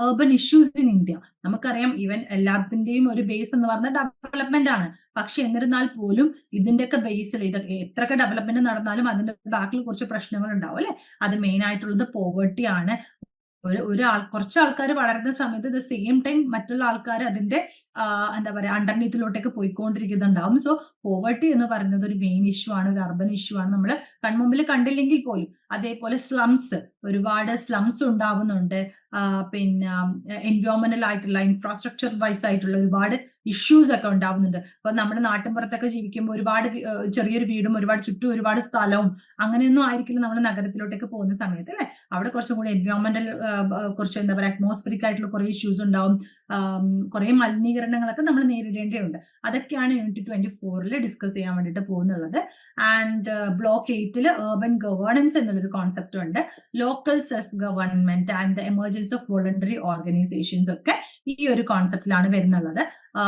urban issues in India. നമുക്കറിയാം ഈവൻ എല്ലാത്തിന്റെയും ഒരു ബേസ് എന്ന് പറഞ്ഞാൽ ഡെവലപ്മെന്റ് ആണ്. പക്ഷെ എന്നിരുന്നാൽ പോലും ഇതിന്റെയൊക്കെ ബേസിൽ ഇതൊക്കെ എത്രയൊക്കെ ഡെവലപ്മെന്റ് നടന്നാലും അതിന്റെ ബാക്കിൽ കുറച്ച് പ്രശ്നങ്ങൾ ഉണ്ടാവും അല്ലെ. അത് മെയിൻ ആയിട്ടുള്ളത് പോവർട്ടി ആണ്. കുറച്ച് ആൾക്കാർ വളരുന്ന സമയത്ത് ദ സെയിം ടൈം മറ്റുള്ള ആൾക്കാർ അതിന്റെ എന്താ പറയാ അണ്ടർനീത്തിലോട്ടേക്ക് പോയിക്കൊണ്ടിരിക്കുന്നുണ്ടാവും. സോ പോവർട്ടി എന്ന് പറയുന്നത് ഒരു മെയിൻ ഇഷ്യൂ ആണ്, ഒരു അർബൻ ഇഷ്യൂ ആണ്. നമ്മൾ കൺമുമ്പിൽ കണ്ടില്ലെങ്കിൽ പോലും. അതേപോലെ സ്ലംസ്, ഒരുപാട് സ്ലംസ് ഉണ്ടാവുന്നുണ്ട്. പിന്നെ എൻവയോൺമെന്റൽ ആയിട്ടുള്ള, ഇൻഫ്രാസ്ട്രക്ചർ വൈസ് ആയിട്ടുള്ള ഒരുപാട് ഇഷ്യൂസ് ഒക്കെ ഉണ്ടാവുന്നുണ്ട്. അപ്പൊ നമ്മുടെ നാട്ടിൻപുറത്തൊക്കെ ജീവിക്കുമ്പോൾ ഒരുപാട് ചെറിയൊരു വീടും ഒരുപാട് ചുറ്റും ഒരുപാട് സ്ഥലവും അങ്ങനെയൊന്നും ആയിരിക്കില്ല നമ്മൾ നഗരത്തിലോട്ടേക്ക് പോകുന്ന സമയത്ത് അല്ലെ. അവിടെ കുറച്ചും കൂടി എൻവയോൺമെന്റൽ കുറച്ച് എന്താ പറയുക അറ്റ്മോസ്ഫിയറിക് ആയിട്ടുള്ള കുറെ ഇഷ്യൂസ് ഉണ്ടാവും. കുറെ മലിനീകരണങ്ങളൊക്കെ നമ്മൾ നേരിടേണ്ടതുണ്ട്. അതൊക്കെയാണ് യൂണിറ്റ് 24 ഡിസ്കസ് ചെയ്യാൻ വേണ്ടിയിട്ട് പോകുന്നുള്ളത്. ആൻഡ് ബ്ലോക്ക് 8 urban ഗവേണൻസ് എന്നുള്ളൊരു കോൺസെപ്റ്റ് ഉണ്ട്. Local self government and the emergence of voluntary organisations ഒക്കെ ഈ ഒരു കോൺസെപ്റ്റിലാണ് വരുന്നുള്ളത്.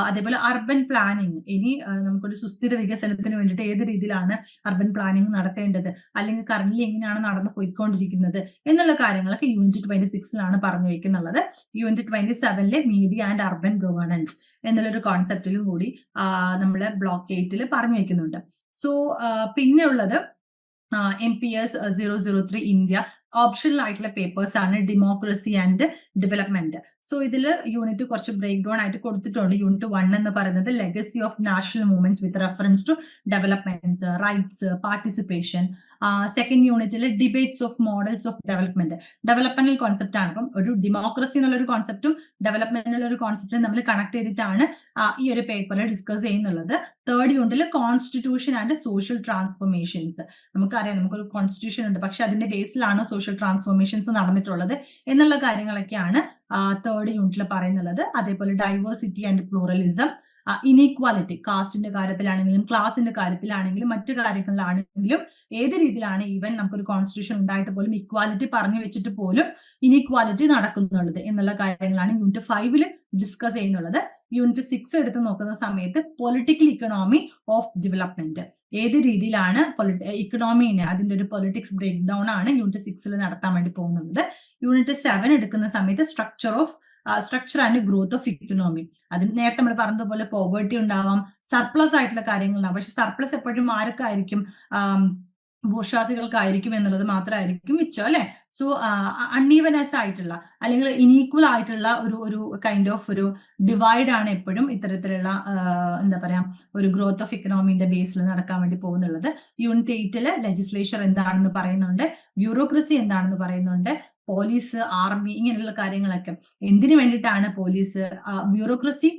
അതേപോലെ അർബൻ പ്ലാനിങ്, ഇനി നമുക്കൊരു സുസ്ഥിര വികസനത്തിന് വേണ്ടിയിട്ട് ഏത് രീതിയിലാണ് അർബൻ പ്ലാനിങ് നടത്തേണ്ടത്, അല്ലെങ്കിൽ കറന്റ് എങ്ങനെയാണ് നടന്നു പോയിക്കൊണ്ടിരിക്കുന്നത് എന്നുള്ള കാര്യങ്ങളൊക്കെ യൂണിറ്റ് 26 പറഞ്ഞു വെക്കുന്നുള്ളത്. Unit 27 media and urban governance എന്നുള്ളൊരു കോൺസെപ്റ്റിലും കൂടി നമ്മൾ ബ്ലോക്ക് 8 പറഞ്ഞു വെക്കുന്നുണ്ട്. സോ പിന്നെ ഉള്ളത് MPS 003 ഇന്ത്യ ഓപ്ഷണൽ ആയിട്ടുള്ള പേപ്പേഴ്സ് ആണ് ഡെമോക്രസി ആൻഡ് ഡെവലപ്മെന്റ്. സോ ഇതിൽ യൂണിറ്റ് കുറച്ച് ബ്രേക്ക് ഡൗൺ ആയിട്ട് കൊടുത്തിട്ടുണ്ട്. യൂണിറ്റ് 1 എന്ന് പറയുന്നത് legacy of national movements with reference to developments, rights, participation. Second യൂണിറ്റിൽ debates of models of development, developmental concept ആണ്. അപ്പം ഒരു ഡെമോക്രസി എന്നുള്ളൊരു കോൺസെപ്റ്റും ഡെവലപ്മെന്റ് എന്നുള്ള ഒരു കോൺസെപ്റ്റും നമ്മൾ കണക്ട് ചെയ്തിട്ടാണ് ഈ ഒരു പേപ്പറിൽ ഡിസ്കസ് ചെയ്യുന്നുള്ളത്. തേർഡ് യൂണിറ്റിൽ കോൺസ്റ്റിറ്റ്യൂഷൻ ആൻഡ് സോഷ്യൽ ട്രാൻസ്ഫോർമേഷൻസ്. നമുക്കറിയാം നമുക്കൊരു കോൺസ്റ്റിറ്റ്യൂഷൻ ഉണ്ട്, പക്ഷെ അതിന്റെ ബേസിലാണ് സോഷ്യൽ ട്രാൻസ്ഫോർമേഷൻസ് നടന്നിട്ടുള്ളത് എന്നുള്ള കാര്യങ്ങളൊക്കെയാണ് തേർഡ് യൂണിറ്റിൽ പറയുന്നുള്ളത്. അതേപോലെ ഡൈവേഴ്സിറ്റി ആൻഡ് പ്ലൂറലിസം, ഇനീക്വാലിറ്റി, കാസ്റ്റിന്റെ കാര്യത്തിലാണെങ്കിലും ക്ലാസിന്റെ കാര്യത്തിലാണെങ്കിലും മറ്റു കാര്യങ്ങളിലാണെങ്കിലും ഏത് രീതിയിലാണ് ഈവൻ നമുക്കൊരു കോൺസ്റ്റിറ്റ്യൂഷൻ ഉണ്ടായിട്ട് പോലും ഇക്വാലിറ്റി പറഞ്ഞു വെച്ചിട്ട് പോലും ഇനീക്വാലിറ്റി നടക്കുന്നുള്ളത് എന്നുള്ള കാര്യങ്ങളാണ് യൂണിറ്റ് 5 ഡിസ്കസ് ചെയ്യുന്നുള്ളത്. യൂണിറ്റ് 6 എടുത്ത് നോക്കുന്ന സമയത്ത് പൊളിറ്റിക്കൽ ഇക്കണോമി ഓഫ് ഡെവലപ്മെന്റ്, ഏത് രീതിയിലാണ് ഇക്കണോമിനെ അതിന്റെ ഒരു പൊളിറ്റിക്സ് ബ്രേക്ക് ഡൗൺ ആണ് യൂണിറ്റ് 6 നടത്താൻ വേണ്ടി പോകുന്നത്. യൂണിറ്റ് 7 എടുക്കുന്ന സമയത്ത് structure and growth of economy. അതിന് നേരത്തെ നമ്മൾ പറഞ്ഞതുപോലെ പോവേർട്ടി ഉണ്ടാവാം, സർപ്ലസ് ആയിട്ടുള്ള കാര്യങ്ങളുണ്ടാവും. പക്ഷെ സർപ്ലസ് എപ്പോഴും ആർക്കായിരിക്കും? ഭൂർഷ്വാസികൾക്കായിരിക്കും എന്നുള്ളത് മാത്രമായിരിക്കും മിച്ചം, അല്ലെ? സോ അൺഈവനസ് ആയിട്ടുള്ള അല്ലെങ്കിൽ ഇനീക്വൽ ആയിട്ടുള്ള ഒരു കൈൻഡ് ഓഫ് ഒരു ഡിവൈഡ് ആണ് എപ്പോഴും ഇത്തരത്തിലുള്ള എന്താ പറയാ ഒരു ഗ്രോത്ത് ഓഫ് ഇക്കണോമിന്റെ ബേസിൽ നടക്കാൻ വേണ്ടി പോകുന്നുള്ളത്. യൂണിറ്റ് 8 ലെജിസ്ലേച്ചർ എന്താണെന്ന് പറയുന്നുണ്ട്, ബ്യൂറോക്രസി എന്താണെന്ന് പറയുന്നുണ്ട്, പോലീസ്, ആർമി, ഇങ്ങനെയുള്ള കാര്യങ്ങളൊക്കെ. എന്തിനു വേണ്ടിയിട്ടാണ് പോലീസ്? ബ്യൂറോക്രസി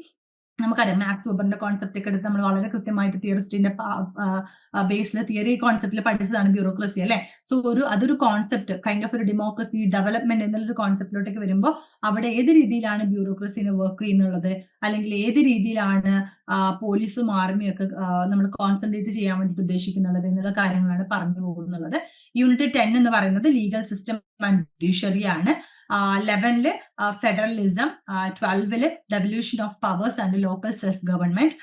നമുക്കറിയാം, മാക്സ് വെബറിന്റെ കോൺസെപ്റ്റ് ഒക്കെ എടുത്ത് നമ്മൾ വളരെ കൃത്യമായിട്ട് തിയറിസ്റ്റിന്റെ ബേസിൽ തിയറി കോൺസെപ്റ്റിൽ പഠിച്ചതാണ് ബ്യൂറോക്രസി, അല്ലെ? സോ അതൊരു കോൺസെപ്റ്റ്, കൈൻഡ് ഓഫ് ഒരു ഡെമോക്രസി ഡെവലപ്മെന്റ് എന്നുള്ളൊരു കോൺസെപ്റ്റിലോട്ടേക്ക് വരുമ്പോൾ അവിടെ ഏത് രീതിയിലാണ് ബ്യൂറോക്രസിനെ വർക്ക് ചെയ്യുന്നുള്ളത്, അല്ലെങ്കിൽ ഏത് രീതിയിലാണ് പോലീസും ആർമിയും ഒക്കെ നമ്മൾ കോൺസെൻട്രേറ്റ് ചെയ്യാൻ വേണ്ടിയിട്ട് ഉദ്ദേശിക്കുന്നുള്ളത് എന്നുള്ള കാര്യങ്ങളാണ് പറഞ്ഞു പോകുന്നുള്ളത്. യൂണിറ്റ് 10 എന്ന് പറയുന്നത് ലീഗൽ സിസ്റ്റം ആൻഡ് ജുഡീഷ്യറി ആണ്. 11 federalism, 12 devolution of powers and local self government,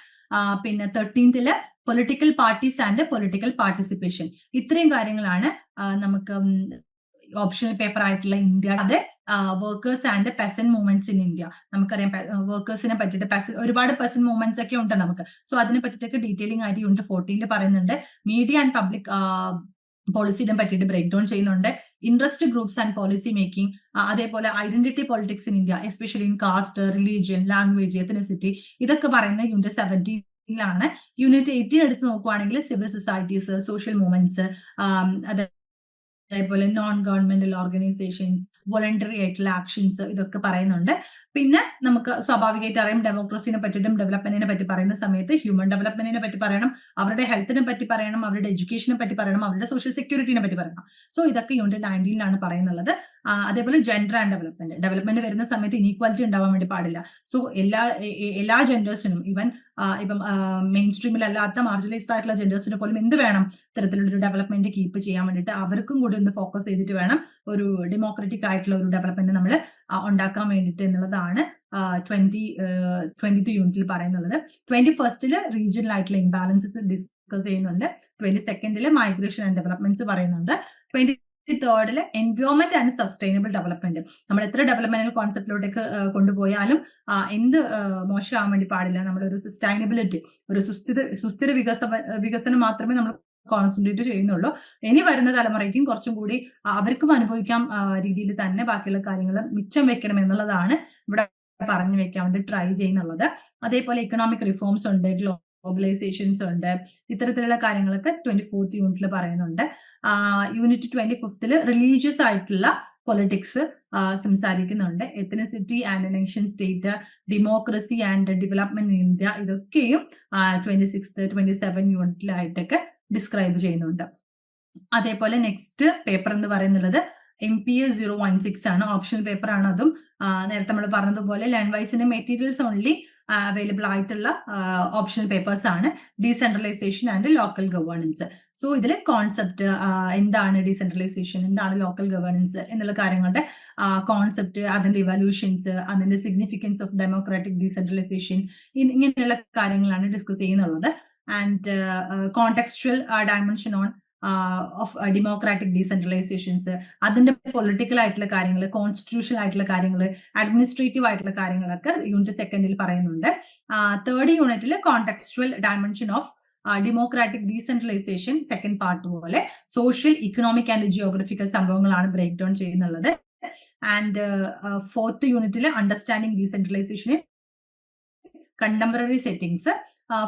പിന്നെ 13 political parties and political participation. ഇത്രയും കാര്യങ്ങളാണ് നമുക്ക് ഓപ്ഷണൽ പേപ്പർ ആയിട്ടുള്ള ഇന്ത്യ. അതെ, workers and peasant movements in India. നമുക്കറിയാം വർക്കേഴ്സിനെ പറ്റിയിട്ട് ഒരുപാട് പെസന്റ് മൂവ്മെന്റ്സ് ഒക്കെ ഉണ്ട് നമുക്ക്. സോ അതിനെ പറ്റിയിട്ടൊക്കെ ഡീറ്റെയിലിംഗ് ആയിട്ട് യൂണിറ്റ് 14 പറയുന്നുണ്ട്. മീഡിയ ആൻഡ് പബ്ലിക് പോളിസിനെ പറ്റിയിട്ട് ബ്രേക്ക് ഡൗൺ ചെയ്യുന്നുണ്ട്. Interest groups and policy making, അതേപോലെ identity politics in India, especially in caste, religion, language, ethnicity, ഇതൊക്കെ പറയുന്നത് യൂണിറ്റ് 17 യൂണിറ്റ് 18 എടുത്ത് നോക്കുവാണെങ്കിൽ സിവിൽ സൊസൈറ്റീസ്, സോഷ്യൽ മൂവ്മെന്റ്സ്, അതേപോലെ നോൺ ഗവൺമെന്റൽ ഓർഗനൈസേഷൻസ്, വോളണ്ടറി ആയിട്ടുള്ള ആക്ഷൻസ്, ഇതൊക്കെ പറയുന്നുണ്ട്. പിന്നെ നമുക്ക് സ്വാഭാവികമായിട്ട് അറിയാം, ഡെമോക്രസിനെ പറ്റിയിട്ടും ഡെവലപ്മെന്റിനെ പറ്റി പറയുന്ന സമയത്ത് ഹ്യൂമൻ ഡെവലപ്മെന്റിനെ പറ്റി പറയണം, അവരുടെ ഹെൽത്തിനെ പറ്റി പറയണം, അവരുടെ എഡ്യൂക്കേഷനെ പറ്റി പറയണം, അവരുടെ സോഷ്യൽ സെക്യൂരിറ്റിനെ പറ്റി പറയണം. സോ ഇതൊക്കെ യൂണിറ്റ് 19 പറയുന്നുള്ളത്. അതേപോലെ ജെൻഡർ ആൻഡ് ഡെവലപ്മെന്റ് വരുന്ന സമയത്ത് ഇനീക്വാലിറ്റി ഉണ്ടാവാൻ വേണ്ടി പാടില്ല. സോ എല്ലാ ജെൻഡേഴ്സിനും, ഇപ്പം മെയിൻ സ്ട്രീമിൽ അല്ലാത്ത മാർജിനലൈസ്ഡ് ആയിട്ടുള്ള ജെൻഡേഴ്സിന് പോലും എന്ത് വേണം, ഇത്തരത്തിലുള്ള ഡെവലപ്മെന്റ് കീപ്പ് ചെയ്യാൻ വേണ്ടിയിട്ട് അവർക്കും കൂടി ഒന്ന് ഫോക്കസ് ചെയ്തിട്ട് വേണം ഒരു ഡെമോക്രാറ്റിക് ആയിട്ടുള്ള ഒരു ഡെവലപ്മെന്റ് നമ്മൾ ഉണ്ടാക്കാൻ വേണ്ടിയിട്ട് എന്നുള്ളതാണ് 20th യൂണിറ്റിൽ പറയുന്നുള്ളത്. 21st റീജിയണൽ ആയിട്ടുള്ള ഇംബാലൻസസ് ഡിസ്കസ് ചെയ്യുന്നുണ്ട്. 22nd മൈഗ്രേഷൻ ആൻഡ് ഡെവലപ്മെന്റ്സ് പറയുന്നുണ്ട്. 23rd environment and sustainable development. നമ്മൾ എത്ര ഡെവലപ്മെന്റൽ കോൺസെപ്റ്റിലോട്ടേക്ക് കൊണ്ടുപോയാലും എന്ത് മോശമാകാൻ വേണ്ടി പാടില്ല, നമ്മളൊരു സസ്റ്റൈനബിലിറ്റി, ഒരു സുസ്ഥിര വികസനം മാത്രമേ നമ്മൾ കോൺസെൻട്രേറ്റ് ചെയ്യുന്നുള്ളൂ. ഇനി വരുന്ന തലമുറയ്ക്കും കുറച്ചും കൂടി അവർക്കും അനുഭവിക്കാം രീതിയിൽ തന്നെ ബാക്കിയുള്ള കാര്യങ്ങൾ മിച്ചം വെക്കണം എന്നുള്ളതാണ് ഇവിടെ പറഞ്ഞു വെക്കാൻ വേണ്ടി ട്രൈ ചെയ്യുന്നുള്ളത്. അതേപോലെ ഇക്കണോമിക് റിഫോംസ് ഉണ്ട്, ഗ്ലോബലൈസേഷൻസ് ഉണ്ട്, ഇത്തരത്തിലുള്ള കാര്യങ്ങളൊക്കെ 24th യൂണിറ്റിൽ പറയുന്നുണ്ട്. യൂണിറ്റ് 25th റിലീജിയസ് ആയിട്ടുള്ള പൊളിറ്റിക്സ് സംസാരിക്കുന്നുണ്ട്. Ethnicity and nation state, democracy and development in India, ഇതൊക്കെയും 26th 27 യൂണിറ്റിലായിട്ടൊക്കെ ഡിസ്ക്രൈബ് ചെയ്യുന്നുണ്ട്. അതേപോലെ നെക്സ്റ്റ് പേപ്പർ എന്ന് പറയുന്നത് MPA 016 ആണ്, ഓപ്ഷണൽ പേപ്പർ ആണ്. അതും നേരത്തെ നമ്മൾ പറഞ്ഞതുപോലെ ലേൺ വൈസിന്റെ മെറ്റീരിയൽസ് ഓൺലി അവൈലബിൾ ആയിട്ടുള്ള ഓപ്ഷണൽ പേപ്പേഴ്സ് ആണ്. Decentralisation and local governance. So ഇതിലെ കോൺസെപ്റ്റ് എന്താണ് ഡീസെൻട്രലൈസേഷൻ, എന്താണ് ലോക്കൽ ഗവേണൻസ് എന്നുള്ള കാര്യങ്ങളുടെ കോൺസെപ്റ്റ്, അതിന്റെ ഇവല്യൂഷൻസ്, അതിന്റെ സിഗ്നിഫിക്കൻസ് ഓഫ് ഡെമോക്രാറ്റിക് ഡീസെൻട്രലൈസേഷൻ, ഇങ്ങനെയുള്ള കാര്യങ്ങളാണ് ഡിസ്കസ് ചെയ്യുന്നുള്ളത്. And contextual dimension on of democratic decentralisations, അതിന്റെ പൊളിറ്റിക്കൽ ആയിട്ടുള്ള കാര്യങ്ങൾ, കോൺസ്റ്റിറ്റ്യൂഷണൽ ആയിട്ടുള്ള കാര്യങ്ങൾ, അഡ്മിനിസ്ട്രേറ്റീവ് ആയിട്ടുള്ള കാര്യങ്ങളൊക്കെ യൂണിറ്റ് 2 പറയുന്നുണ്ട്. 3rd യൂണിറ്റിൽ contextual dimension of democratic decentralisation second part പോലെ സോഷ്യൽ, ഇക്കണോമിക് ആൻഡ് ജിയോഗ്രഫിക്കൽ സംഭവങ്ങളാണ് ബ്രേക്ക് ഡൗൺ ചെയ്യുന്നുള്ളത്. ആൻഡ് 4th യൂണിറ്റിൽ understanding decentralisation contemporary settings.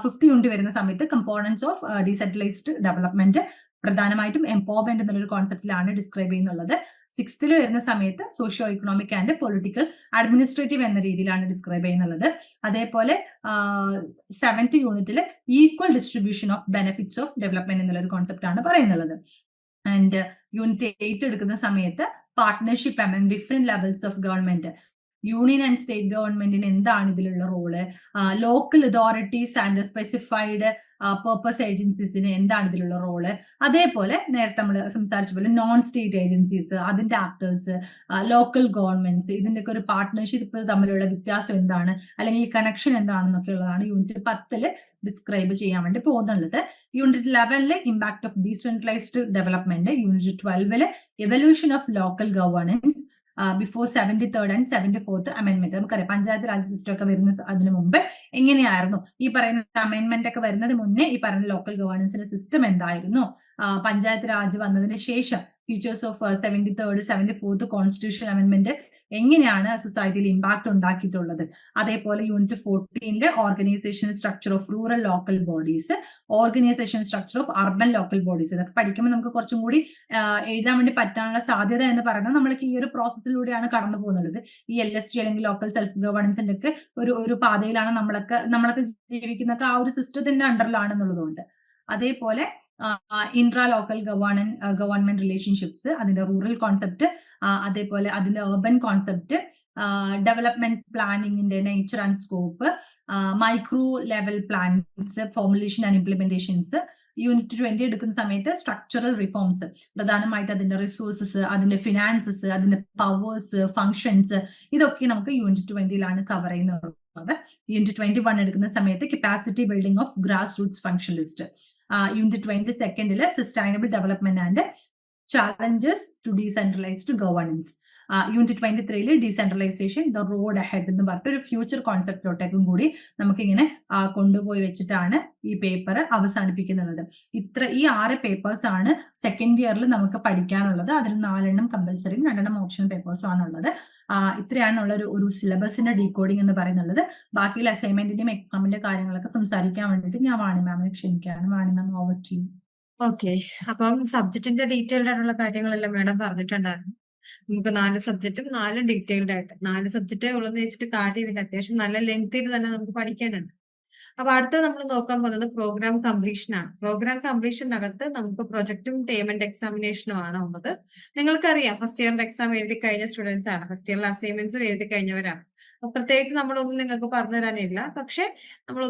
5th unit വരുന്ന സമയത്ത് കമ്പോണൻസ് ഓഫ് ഡീസെൻട്രലൈസ്ഡ് ഡെവലപ്മെന്റ്, പ്രധാനമായിട്ടും എംപവർമെന്റ് എന്നുള്ളൊരു കോൺസെപ്റ്റിലാണ് ഡിസ്ക്രൈബ് ചെയ്യുന്നുള്ളത്. 6th വരുന്ന സമയത്ത് socio economic and political administrative എന്ന രീതിയിലാണ് ഡിസ്ക്രൈബ് ചെയ്യുന്നുള്ളത്. അതേപോലെ 7th യൂണിറ്റിൽ equal distribution of benefits of development എന്നുള്ളൊരു കോൺസെപ്റ്റ് ആണ് പറയുന്നുള്ളത്. ആൻഡ് യൂണിറ്റ് 8 എടുക്കുന്ന സമയത്ത് partnership among different levels of government, union and state ഗവൺമെന്റിന് എന്താണ് ഇതിലുള്ള role, local authorities and specified purpose ഏജൻസീസിന് എന്താണ് ഇതിലുള്ള റോള്, അതേപോലെ നേരത്തെ നമ്മൾ സംസാരിച്ച പോലെ നോൺ സ്റ്റേറ്റ് ഏജൻസീസ്, അതിന്റെ ആക്ടേഴ്സ്, ലോക്കൽ ഗവൺമെന്റ്സ്, ഇതിന്റെയൊക്കെ ഒരു പാർട്ട്ണർഷിപ്പ് തമ്മിലുള്ള വ്യത്യാസം എന്താണ്, അല്ലെങ്കിൽ കണക്ഷൻ എന്താണെന്നൊക്കെ ഉള്ളതാണ് യൂണിറ്റ് 10 ഡിസ്ക്രൈബ് ചെയ്യാൻ വേണ്ടി പോകുന്നുള്ളത്. Unit 11 impact of decentralised development, unit 12 evolution of local governance, before 73rd and 74th amendment. നമുക്കറിയാം പഞ്ചായത്ത് രാജ് സിസ്റ്റം ഒക്കെ വരുന്ന അതിനു മുമ്പ് എങ്ങനെയായിരുന്നു ഈ പറയുന്ന അമെന്റ്മെന്റ് ഒക്കെ വരുന്നതിന് മുന്നേ ഈ പറയുന്ന ലോക്കൽ ഗവേണൻസിന്റെ സിസ്റ്റം എന്തായിരുന്നു, പഞ്ചായത്ത് രാജ് വന്നതിന് ശേഷം features of 73rd 74th constitution amendment എങ്ങനെയാണ് സൊസൈറ്റിയിൽ ഇമ്പാക്ട് ഉണ്ടാക്കിയിട്ടുള്ളത്. അതേപോലെ unit 14 organisation structure of rural local bodies, organisation structure of urban local bodies, ഇതൊക്കെ പഠിക്കുമ്പോൾ നമുക്ക് കുറച്ചും കൂടി എഴുതാൻ വേണ്ടി പറ്റാനുള്ള സാധ്യത എന്ന് പറയുന്നത് നമ്മൾക്ക് ഈ ഒരു പ്രോസസ്സിലൂടെയാണ് കടന്നു പോകുന്നത്. ഈ LSG അല്ലെങ്കിൽ ലോക്കൽ സെൽഫ് ഗവേണൻസിന്റെ ഒക്കെ ഒരു പാതയിലാണ് നമ്മളൊക്കെ ജീവിക്കുന്നൊക്കെ ആ ഒരു സിസ്റ്റത്തിന്റെ അണ്ടറിലാണെന്നുള്ളതുകൊണ്ട്. അതേപോലെ ഇൻട്രാ ലോക്കൽ ഗവൺമെന്റ് റിലേഷൻഷിപ്സ്, അതിന്റെ റൂറൽ കോൺസെപ്റ്റ്, അതേപോലെ അതിന്റെ urban കോൺസെപ്റ്റ്, ഡെവലപ്മെന്റ് പ്ലാനിങ്ങിന്റെ nature and scope, micro level plans, formulation and implementations. Unit 20 എടുക്കുന്ന സമയത്ത് സ്ട്രക്ചറൽ റിഫോംസ്, പ്രധാനമായിട്ട് അതിന്റെ റിസോഴ്സസ്, അതിന്റെ ഫിനാൻസസ്, അതിന്റെ പവേഴ്സ്, ഫങ്ഷൻസ്, ഇതൊക്കെ നമുക്ക് യൂണിറ്റ് 20 കവർ ചെയ്യുന്നത്. യൂണിറ്റ് 21 എടുക്കുന്ന സമയത്ത് capacity building of grass roots functionalist. Unit 22 sustainable development and challenges to decentralised governance. Unit 23 decentralisation the road ahead എന്ന് പറഞ്ഞിട്ട് ഒരു ഫ്യൂച്ചർ കോൺസെപ്റ്റിലോട്ടേക്കും കൂടി നമുക്കിങ്ങനെ കൊണ്ടുപോയി വെച്ചിട്ടാണ് ഈ പേപ്പർ അവസാനിപ്പിക്കുന്നത്. ഈ 6 പേപ്പേഴ്സ് ആണ് സെക്കൻഡ് ഇയറിൽ നമുക്ക് പഠിക്കാനുള്ളത്. അതിൽ 4 കമ്പൽസറിയും 2 ഓപ്ഷണൽ പേപ്പേഴ്സും ആണുള്ളത്. ഇത്രയാണുള്ള ഒരു സിലബസിന്റെ ഡീകോഡിംഗ് എന്ന് പറയുന്നത്. ബാക്കിയുള്ള അസൈൻമെന്റിന്റെയും എക്സാമിന്റെ കാര്യങ്ങളൊക്കെ സംസാരിക്കാൻ വേണ്ടിയിട്ട് ഞാൻ വാണി മാമിനെ ക്ഷണിക്കുകയാണ്. വാണി മാം, ഓവർ ടു യു. ഓക്കെ, അപ്പം സബ്ജക്റ്റിന്റെ ഡീറ്റെയിൽഡ് ആയിട്ടുള്ള കാര്യങ്ങളെല്ലാം മാഡം പറഞ്ഞിട്ടുണ്ടായിരുന്നു. നമുക്ക് 4 സബ്ജക്റ്റും 4 ഡീറ്റെയിൽഡ് ആയിട്ട് 4 സബ്ജക്റ്റേ ഉള്ളെന്ന് വെച്ചിട്ട് കാര്യമില്ല. അത്യാവശ്യം നല്ല ലെങ്തിൽ തന്നെ നമുക്ക് പഠിക്കാനുണ്ട്. അപ്പൊ അടുത്ത നമ്മൾ നോക്കാൻ പോകുന്നത് പ്രോഗ്രാം കംപ്ലീഷൻ ആണ്. പ്രോഗ്രാം കംപ്ലീഷനകത്ത് നമുക്ക് പ്രൊജക്റ്റും ടേം ആൻഡ് എക്സാമിനേഷനും ആണ് ഉള്ളത്. നിങ്ങൾക്കറിയാം ഫസ്റ്റ് ഇയറിന്റെ എക്സാം എഴുതി കഴിഞ്ഞ സ്റ്റുഡൻസ് ആണ്, ഫസ്റ്റ് ഇയറിലെ അസൈൻമെന്റ്സും എഴുതി കഴിഞ്ഞവരാണ്. അപ്പൊ പ്രത്യേകിച്ച് നമ്മളൊന്നും നിങ്ങൾക്ക് പറഞ്ഞു തരാനില്ല. പക്ഷെ നമ്മൾ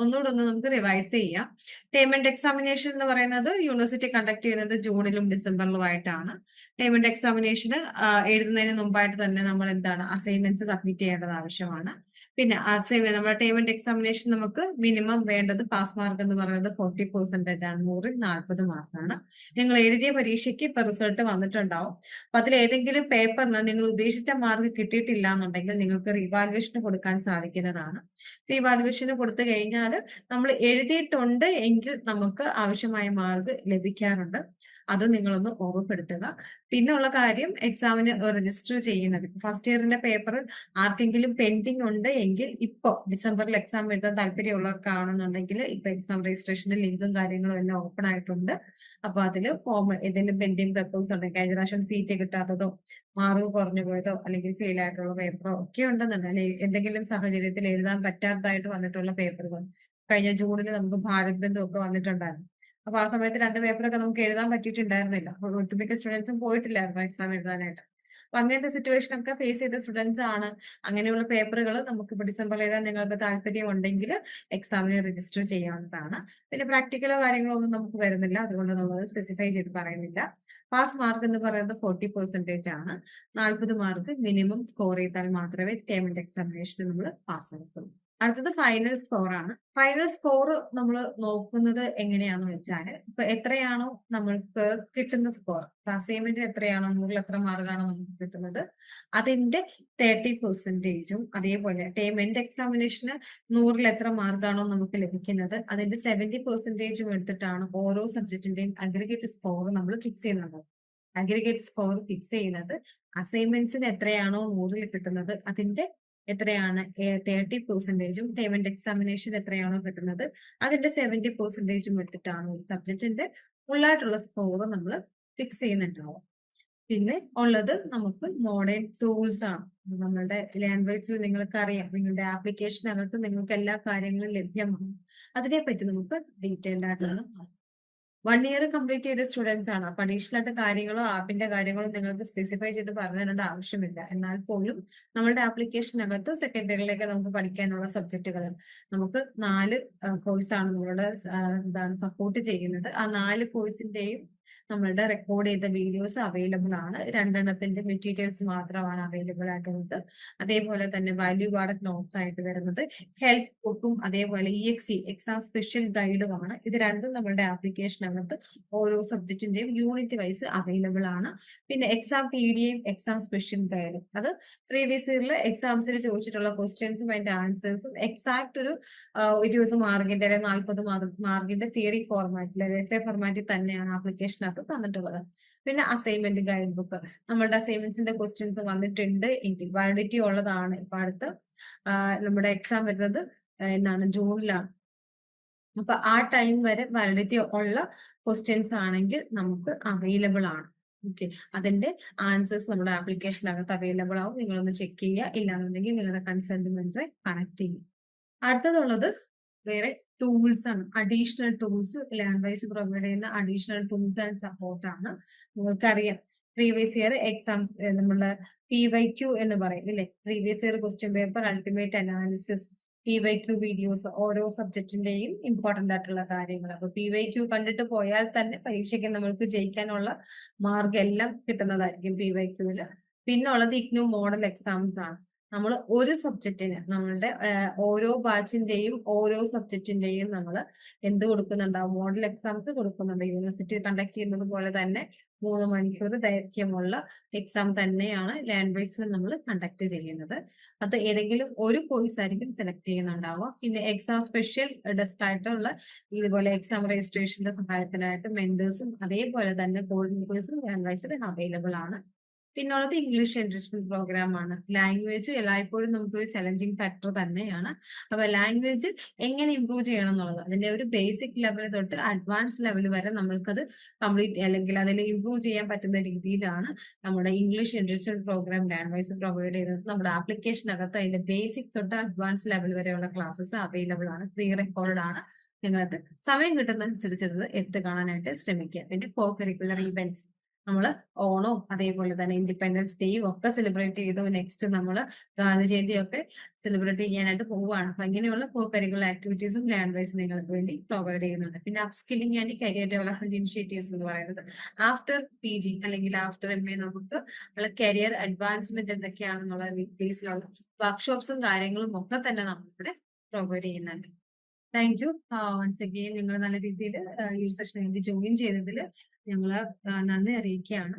ഒന്നുകൂടെ നമുക്ക് റിവൈസ് ചെയ്യാം. ടേം ആൻഡ് എക്സാമിനേഷൻ എന്ന് പറയുന്നത് യൂണിവേഴ്സിറ്റി കണ്ടക്ട് ചെയ്യുന്നത് ജൂണിലും ഡിസംബറിലും ആയിട്ടാണ്. ടേം ആൻഡ് എക്സാമിനേഷന് എഴുതുന്നതിന് മുമ്പായിട്ട് തന്നെ നമ്മൾ അസൈൻമെന്റ്സ് സബ്മിറ്റ് ചെയ്യേണ്ടത് ആവശ്യമാണ്. പിന്നെ നമ്മുടെ ടേം ആൻഡ് എക്സാമിനേഷൻ നമുക്ക് മിനിമം വേണ്ടത് പാസ് മാർക്ക് എന്ന് പറയുന്നത് 40% ആണ്. 100ൽ 40 മാർക്കാണ്. നിങ്ങൾ എഴുതിയ പരീക്ഷയ്ക്ക് ഇപ്പൊ റിസൾട്ട് വന്നിട്ടുണ്ടാവും. അപ്പൊ അതിൽ ഏതെങ്കിലും പേപ്പറിന് നിങ്ങൾ ഉദ്ദേശിച്ച മാർക്ക് കിട്ടിയിട്ടില്ല എന്നുണ്ടെങ്കിൽ നിങ്ങൾക്ക് റീവാലുവേഷന് കൊടുക്കാൻ സാധിക്കുന്നതാണ്. റീവാലുവേഷന് കൊടുത്തു കഴിഞ്ഞാൽ നമ്മൾ എഴുതിയിട്ടുണ്ട് എങ്കിൽ നമുക്ക് ആവശ്യമായ മാർക്ക് ലഭിക്കാറുണ്ട്. അത് നിങ്ങളൊന്ന് ഓർമ്മപ്പെടുത്തുക. പിന്നെ ഉള്ള കാര്യം, എക്സാമിന് രജിസ്റ്റർ ചെയ്യുന്നത് ഫസ്റ്റ് ഇയറിന്റെ പേപ്പർ ആർക്കെങ്കിലും പെൻഡിങ് ഉണ്ട് എങ്കിൽ ഇപ്പൊ ഡിസംബറിൽ എക്സാം എഴുതാൻ താല്പര്യമുള്ളവർക്കാണെന്നുണ്ടെങ്കിൽ ഇപ്പൊ എക്സാം രജിസ്ട്രേഷന്റെ ലിങ്കും കാര്യങ്ങളും എല്ലാം ഓപ്പൺ ആയിട്ടുണ്ട്. അപ്പൊ അതില് ഫോം ഏതെങ്കിലും പെൻഡിങ് പേപ്പേഴ്സ് ഉണ്ടെങ്കിൽ, കഴിഞ്ഞ പ്രാവശ്യം സീറ്റ് കിട്ടാത്തതോ മാർക്ക് കുറഞ്ഞു പോയതോ അല്ലെങ്കിൽ ഫെയിൽ ആയിട്ടുള്ള പേപ്പറോ ഒക്കെ ഉണ്ടെന്നുണ്ടെങ്കിൽ, എന്തെങ്കിലും സാഹചര്യത്തിൽ എഴുതാൻ പറ്റാത്തതായിട്ട് വന്നിട്ടുള്ള പേപ്പറുകൾ, കഴിഞ്ഞ ജൂണിൽ നമുക്ക് ഭാരത് ബന്ധു ഒക്കെ വന്നിട്ടുണ്ടായിരുന്നു. അപ്പൊ ആ സമയത്ത് 2 പേപ്പറൊക്കെ നമുക്ക് എഴുതാൻ പറ്റിയിട്ടുണ്ടായിരുന്നില്ല. ഒട്ടുമിക്ക സ്റ്റുഡൻസും പോയിട്ടില്ലായിരുന്നു എക്സാം എഴുതാനായിട്ട്. അപ്പൊ അങ്ങനത്തെ സിറ്റുവേഷൻ ഒക്കെ ഫേസ് ചെയ്ത സ്റ്റുഡൻസ് ആണ്. അങ്ങനെയുള്ള പേപ്പറുകൾ നമുക്ക് ഇപ്പൊ ഡിസംബറിൽ എഴുതാൻ നിങ്ങൾക്ക് താല്പര്യം ഉണ്ടെങ്കിൽ എക്സാമിന് രജിസ്റ്റർ ചെയ്യാവുന്നതാണ്. പിന്നെ പ്രാക്ടിക്കലോ കാര്യങ്ങളോ ഒന്നും നമുക്ക് വരുന്നില്ല, അതുകൊണ്ട് നമ്മൾ സ്പെസിഫൈ ചെയ്ത് പറയുന്നില്ല. പാസ് മാർക്ക് എന്ന് പറയുന്നത് 40% ആണ്. 40 മാർക്ക് മിനിമം സ്കോർ ചെയ്താൽ മാത്രമേ ടേം ആൻഡ് എക്സാമിനേഷൻ നമ്മൾ പാസ് ആകത്തുള്ളൂ. അടുത്തത് ഫൈനൽ സ്കോർ ആണ്. ഫൈനൽ സ്കോർ നമ്മൾ നോക്കുന്നത് എങ്ങനെയാന്ന് വെച്ചാൽ, ഇപ്പൊ എത്രയാണോ നമ്മൾക്ക് കിട്ടുന്ന സ്കോർ, അസൈൻമെന്റിൽ എത്രയാണോ 100ൽ എത്ര മാർക്കാണോ നമുക്ക് കിട്ടുന്നത്, അതിന്റെ 30%ഉം, അതേപോലെ ടേം ആൻഡ് എക്സാമിനേഷന് 100ൽ എത്ര മാർക്കാണോ നമുക്ക് ലഭിക്കുന്നത് അതിന്റെ 70%ഉം എടുത്തിട്ടാണ് ഓരോ സബ്ജക്റ്റിന്റെയും അഗ്രിഗേറ്റ് സ്കോർ നമ്മൾ ഫിക്സ് ചെയ്യുന്നത്. അഗ്രിഗേറ്റ് സ്കോർ ഫിക്സ് ചെയ്യുന്നത് അസൈൻമെന്റ്സിന് എത്രയാണോ 100ൽ കിട്ടുന്നത് അതിന്റെ എത്രയാണ് 30%ഉം, ടേം ആൻഡ് എക്സാമിനേഷൻ എത്രയാണോ കിട്ടുന്നത് അതിന്റെ 70%ഉം എടുത്തിട്ടാണ് ഒരു സബ്ജക്റ്റിന്റെ ഫുള്ളായിട്ടുള്ള സ്കോർ നമ്മൾ ഫിക്സ് ചെയ്യുന്നുണ്ടാവും. പിന്നെ ഉള്ളത് നമുക്ക് മോഡേൺ ടൂൾസ് ആണ്. നമ്മളുടെ ലാംഗ്വേജിൽ നിങ്ങൾക്ക് അറിയാം, നിങ്ങളുടെ ആപ്ലിക്കേഷനകത്ത് നിങ്ങൾക്ക് എല്ലാ കാര്യങ്ങളും ലഭ്യമാണ്. അതിനെപ്പറ്റി നമുക്ക് ഡീറ്റെയിൽഡ് ആയിട്ടുള്ള 1 ഇയർ കംപ്ലീറ്റ് ചെയ്ത സ്റ്റുഡൻസ് ആണ്. അപ്പൊ അഡീഷണൽ ആയിട്ട് കാര്യങ്ങളോ ആപ്പിന്റെ കാര്യങ്ങളോ നിങ്ങൾക്ക് സ്പെസിഫൈ ചെയ്ത് പറഞ്ഞു തരേണ്ട ആവശ്യമില്ല. എന്നാൽ പോലും നമ്മളുടെ ആപ്ലിക്കേഷനകത്ത് സെക്കൻഡ് ഇയറിലേക്ക് നമുക്ക് പഠിക്കാനുള്ള സബ്ജക്റ്റുകൾ നമുക്ക് 4 കോഴ്സാണ് നമ്മളുടെ സപ്പോർട്ട് ചെയ്യുന്നത്. ആ 4 കോഴ്സിന്റെയും നമ്മളുടെ റെക്കോർഡ് ചെയ്ത വീഡിയോസ് അവൈലബിൾ ആണ്. 2 മെറ്റീരിയൽസ് മാത്രമാണ് അവൈലബിൾ ആയിട്ടുള്ളത്. അതേപോലെ തന്നെ വാല്യൂ ആഡഡ് നോട്ട്സ് ആയിട്ട് വരുന്നത് ഹെൽപ്പ് ബുക്കും അതേപോലെ EXE എക്സാം സ്പെഷ്യൽ ഗൈഡുമാണ്. ഇത് രണ്ടും നമ്മുടെ ആപ്ലിക്കേഷനകത്ത് ഓരോ സബ്ജക്റ്റിന്റെയും യൂണിറ്റ് വൈസ് അവൈലബിൾ ആണ്. പിന്നെ എക്സാം PDF എക്സാം സ്പെഷ്യൽ ഗൈഡും അത് പ്രീവിയസ് ഇയറിൽ എക്സാംസിൽ ചോദിച്ചിട്ടുള്ള ക്വസ്റ്റ്യൻസും അതിന്റെ ആൻസേഴ്സും എക്സാക്ട് ഒരു 20 മാർക്കിന്റെ അല്ലെങ്കിൽ 40 മാർക്കിന്റെ തിയറി ഫോർമാറ്റിൽ എസ്എ ഫോർമാറ്റിൽ തന്നെയാണ് ആപ്ലിക്കേഷനകത്ത് തന്നിട്ടുള്ളത്. പിന്നെ അസൈൻമെന്റ് ഗൈഡ് ബുക്ക് നമ്മളുടെ അസൈൻമെന്റ്സിന്റെ ക്വസ്റ്റ്യൻസ് വന്നിട്ടുണ്ട് എങ്കിൽ വാലിഡിറ്റി ഉള്ളതാണ്. ഇപ്പൊ അടുത്ത് നമ്മുടെ എക്സാം വരുന്നത് എന്താണ് ജൂണിലാണ്. അപ്പൊ ആ ടൈം വരെ വാലിഡിറ്റി ഉള്ള ക്വസ്റ്റ്യൻസ് ആണെങ്കിൽ നമുക്ക് അവൈലബിൾ ആണ്. ഓക്കെ, അതിന്റെ ആൻസേഴ്സ് നമ്മുടെ ആപ്ലിക്കേഷനകത്ത് അവൈലബിൾ ആവും. നിങ്ങളൊന്ന് ചെക്ക് ചെയ്യുക. ഇല്ലാന്നുണ്ടെങ്കിൽ നിങ്ങളുടെ കൺസൾട്ട് മെന്ററെ കണക്ട് ചെയ്യും. അടുത്തതുള്ളത് വേറെ ടൂൾസ് ആണ്. അഡീഷണൽ ടൂൾസ് ലാംഗ്വേജ് പ്രൊവൈഡ് ചെയ്യുന്ന അഡീഷണൽ ടൂൾസ് ആൻഡ് സപ്പോർട്ട് ആണ്. നിങ്ങൾക്കറിയാം പ്രീവിയസ് ഇയർ എക്സാംസ് നമ്മുടെ PYQ എന്ന് പറയും ഇല്ലേ, previous year question paper ultimate analysis, PYQ videos, ഓരോ സബ്ജക്റ്റിന്റെയും ഇമ്പോർട്ടന്റ് ആയിട്ടുള്ള കാര്യങ്ങൾ. അപ്പൊ PYQ കണ്ടിട്ട് പോയാൽ തന്നെ പരീക്ഷയ്ക്ക് നമ്മൾക്ക് ജയിക്കാനുള്ള മാർക്ക് എല്ലാം കിട്ടുന്നതായിരിക്കും PYQല്. പിന്നെ ഉള്ളത് IGNOU മോഡൽ എക്സാംസ് ആണ്. നമ്മൾ ഒരു സബ്ജക്റ്റിന് നമ്മളുടെ ഓരോ ബാച്ചിന്റെയും ഓരോ സബ്ജക്റ്റിന്റെയും നമ്മൾ എന്ത് കൊടുക്കുന്നുണ്ടാവും, മോഡൽ എക്സാംസ് കൊടുക്കുന്നുണ്ട്. യൂണിവേഴ്സിറ്റി കണ്ടക്ട് ചെയ്യുന്നത് പോലെ തന്നെ 3 മണിക്കൂർ ദൈർഘ്യമുള്ള എക്സാം തന്നെയാണ് ലാംഗ്വേജിൽ നമ്മൾ കണ്ടക്ട് ചെയ്യുന്നത്. അത് ഏതെങ്കിലും ഒരു കോഴ്സ് ആയിരിക്കും സെലക്ട് ചെയ്യുന്നുണ്ടാവുക. പിന്നെ എക്സാം സ്പെഷ്യൽ ഡെസ്ക് ആയിട്ടുള്ള ഇതുപോലെ എക്സാം രജിസ്ട്രേഷന്റെ സഹായത്തിനായിട്ട് മെന്റേഴ്സും അതേപോലെ തന്നെ കോർഡിനേറ്റേഴ്സും ലാംഗ്വേജിൽ അവൈലബിൾ ആണ്. പിന്നുള്ളത് ഇംഗ്ലീഷ് എൻറിച്ച്മെന്റ് പ്രോഗ്രാം ആണ്. ലാംഗ്വേജ് എല്ലായ്പ്പോഴും നമുക്കൊരു ചലഞ്ചിങ് ഫാക്ടർ തന്നെയാണ്. അപ്പൊ ലാംഗ്വേജ് എങ്ങനെ ഇംപ്രൂവ് ചെയ്യണം എന്നുള്ളത് അതിന്റെ ഒരു ബേസിക് ലെവൽ തൊട്ട് അഡ്വാൻസ് ലെവൽ വരെ നമ്മൾക്കത് കംപ്ലീറ്റ് അല്ലെങ്കിൽ അതിൽ ഇംപ്രൂവ് ചെയ്യാൻ പറ്റുന്ന രീതിയിലാണ് നമ്മുടെ English enrichment programme language provide ചെയ്യുന്നത്. നമ്മുടെ ആപ്ലിക്കേഷനകത്ത് അതിന്റെ ബേസിക് തൊട്ട് അഡ്വാൻസ് ലെവൽ വരെയുള്ള ക്ലാസ്സസ് അവൈലബിൾ ആണ്. പ്രീ റെക്കോർഡ് ആണ്. നിങ്ങൾക്ക് സമയം കിട്ടുന്നതനുസരിച്ചത് എടുത്ത് കാണാനായിട്ട് ശ്രമിക്കുക. പിന്നെ കോ കരിക്കുലർ ഇവന്റ്സ് നമ്മൾ ഓണവും അതേപോലെ തന്നെ ഇൻഡിപെൻഡൻസ് ഡേയും ഒക്കെ സെലിബ്രേറ്റ് ചെയ്തു. നെക്സ്റ്റ് നമ്മൾ ഗാന്ധി ജയന്തിയും ഒക്കെ സെലിബ്രേറ്റ് ചെയ്യാനായിട്ട് പോവുകയാണ്. അപ്പൊ ഇങ്ങനെയുള്ള കോ കരിക്കുലർ ആക്ടിവിറ്റീസും ലാംഗ്വേജ് നിങ്ങൾക്ക് വേണ്ടി പ്രൊവൈഡ് ചെയ്യുന്നുണ്ട്. പിന്നെ upskilling and career development initiatives എന്ന് പറയുന്നത് ആഫ്റ്റർ PG അല്ലെങ്കിൽ ആഫ്റ്റർ MA നമുക്ക് കരിയർ അഡ്വാൻസ്മെന്റ് എന്തൊക്കെയാണെന്നുള്ള ബേസിലുള്ള വർക്ക്ഷോപ്സും കാര്യങ്ങളും ഒക്കെ തന്നെ നമ്മളിവിടെ പ്രൊവൈഡ് ചെയ്യുന്നുണ്ട്. Thank you once again. നിങ്ങൾ നല്ല രീതിയിൽ ഈ ഒരു സെഷന് വേണ്ടി ജോയിൻ ചെയ്തതിൽ ഞങ്ങൾ നന്ദി അറിയിക്കുകയാണ്.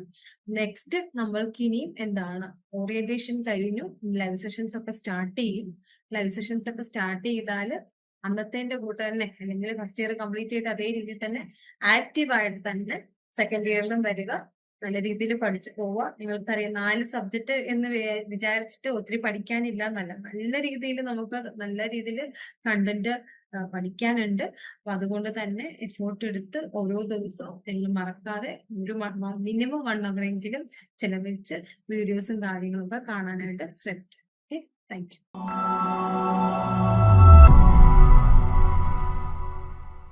നെക്സ്റ്റ് നമ്മൾക്ക് ഇനിയും എന്താണ്, ഓറിയന്റേഷൻ കഴിഞ്ഞു, ലൈവ് സെഷൻസ് ഒക്കെ സ്റ്റാർട്ട് ചെയ്യും. ലൈവ് സെഷൻസ് ഒക്കെ സ്റ്റാർട്ട് ചെയ്താൽ അന്നത്തെ കൂട്ട് തന്നെ അല്ലെങ്കിൽ ഫസ്റ്റ് ഇയർ കംപ്ലീറ്റ് ചെയ്ത് അതേ രീതിയിൽ തന്നെ ആക്റ്റീവ് ആയിട്ട് തന്നെ സെക്കൻഡ് ഇയറിലും വരിക, നല്ല രീതിയിൽ പഠിച്ചു പോവുക. നിങ്ങൾക്കറിയാം 4 സബ്ജക്ട് എന്ന് വിചാരിച്ചിട്ട് ഒത്തിരി പഠിക്കാനില്ല എന്നല്ല, നല്ല രീതിയിൽ നമുക്ക് നല്ല രീതിയിൽ കണ്ടന്റ് പഠിക്കാനുണ്ട്. അപ്പൊ അതുകൊണ്ട് തന്നെ എഫോർട്ട് എടുത്ത് ഓരോ ദിവസവും നിങ്ങൾ മറക്കാതെ ഒരു മിനിമം 1 hour എങ്കിലും ചെലവഴിച്ച് വീഡിയോസും കാര്യങ്ങളും ഒക്കെ കാണാനായിട്ട് ശ്രമിക്കുക. Okay, thank you.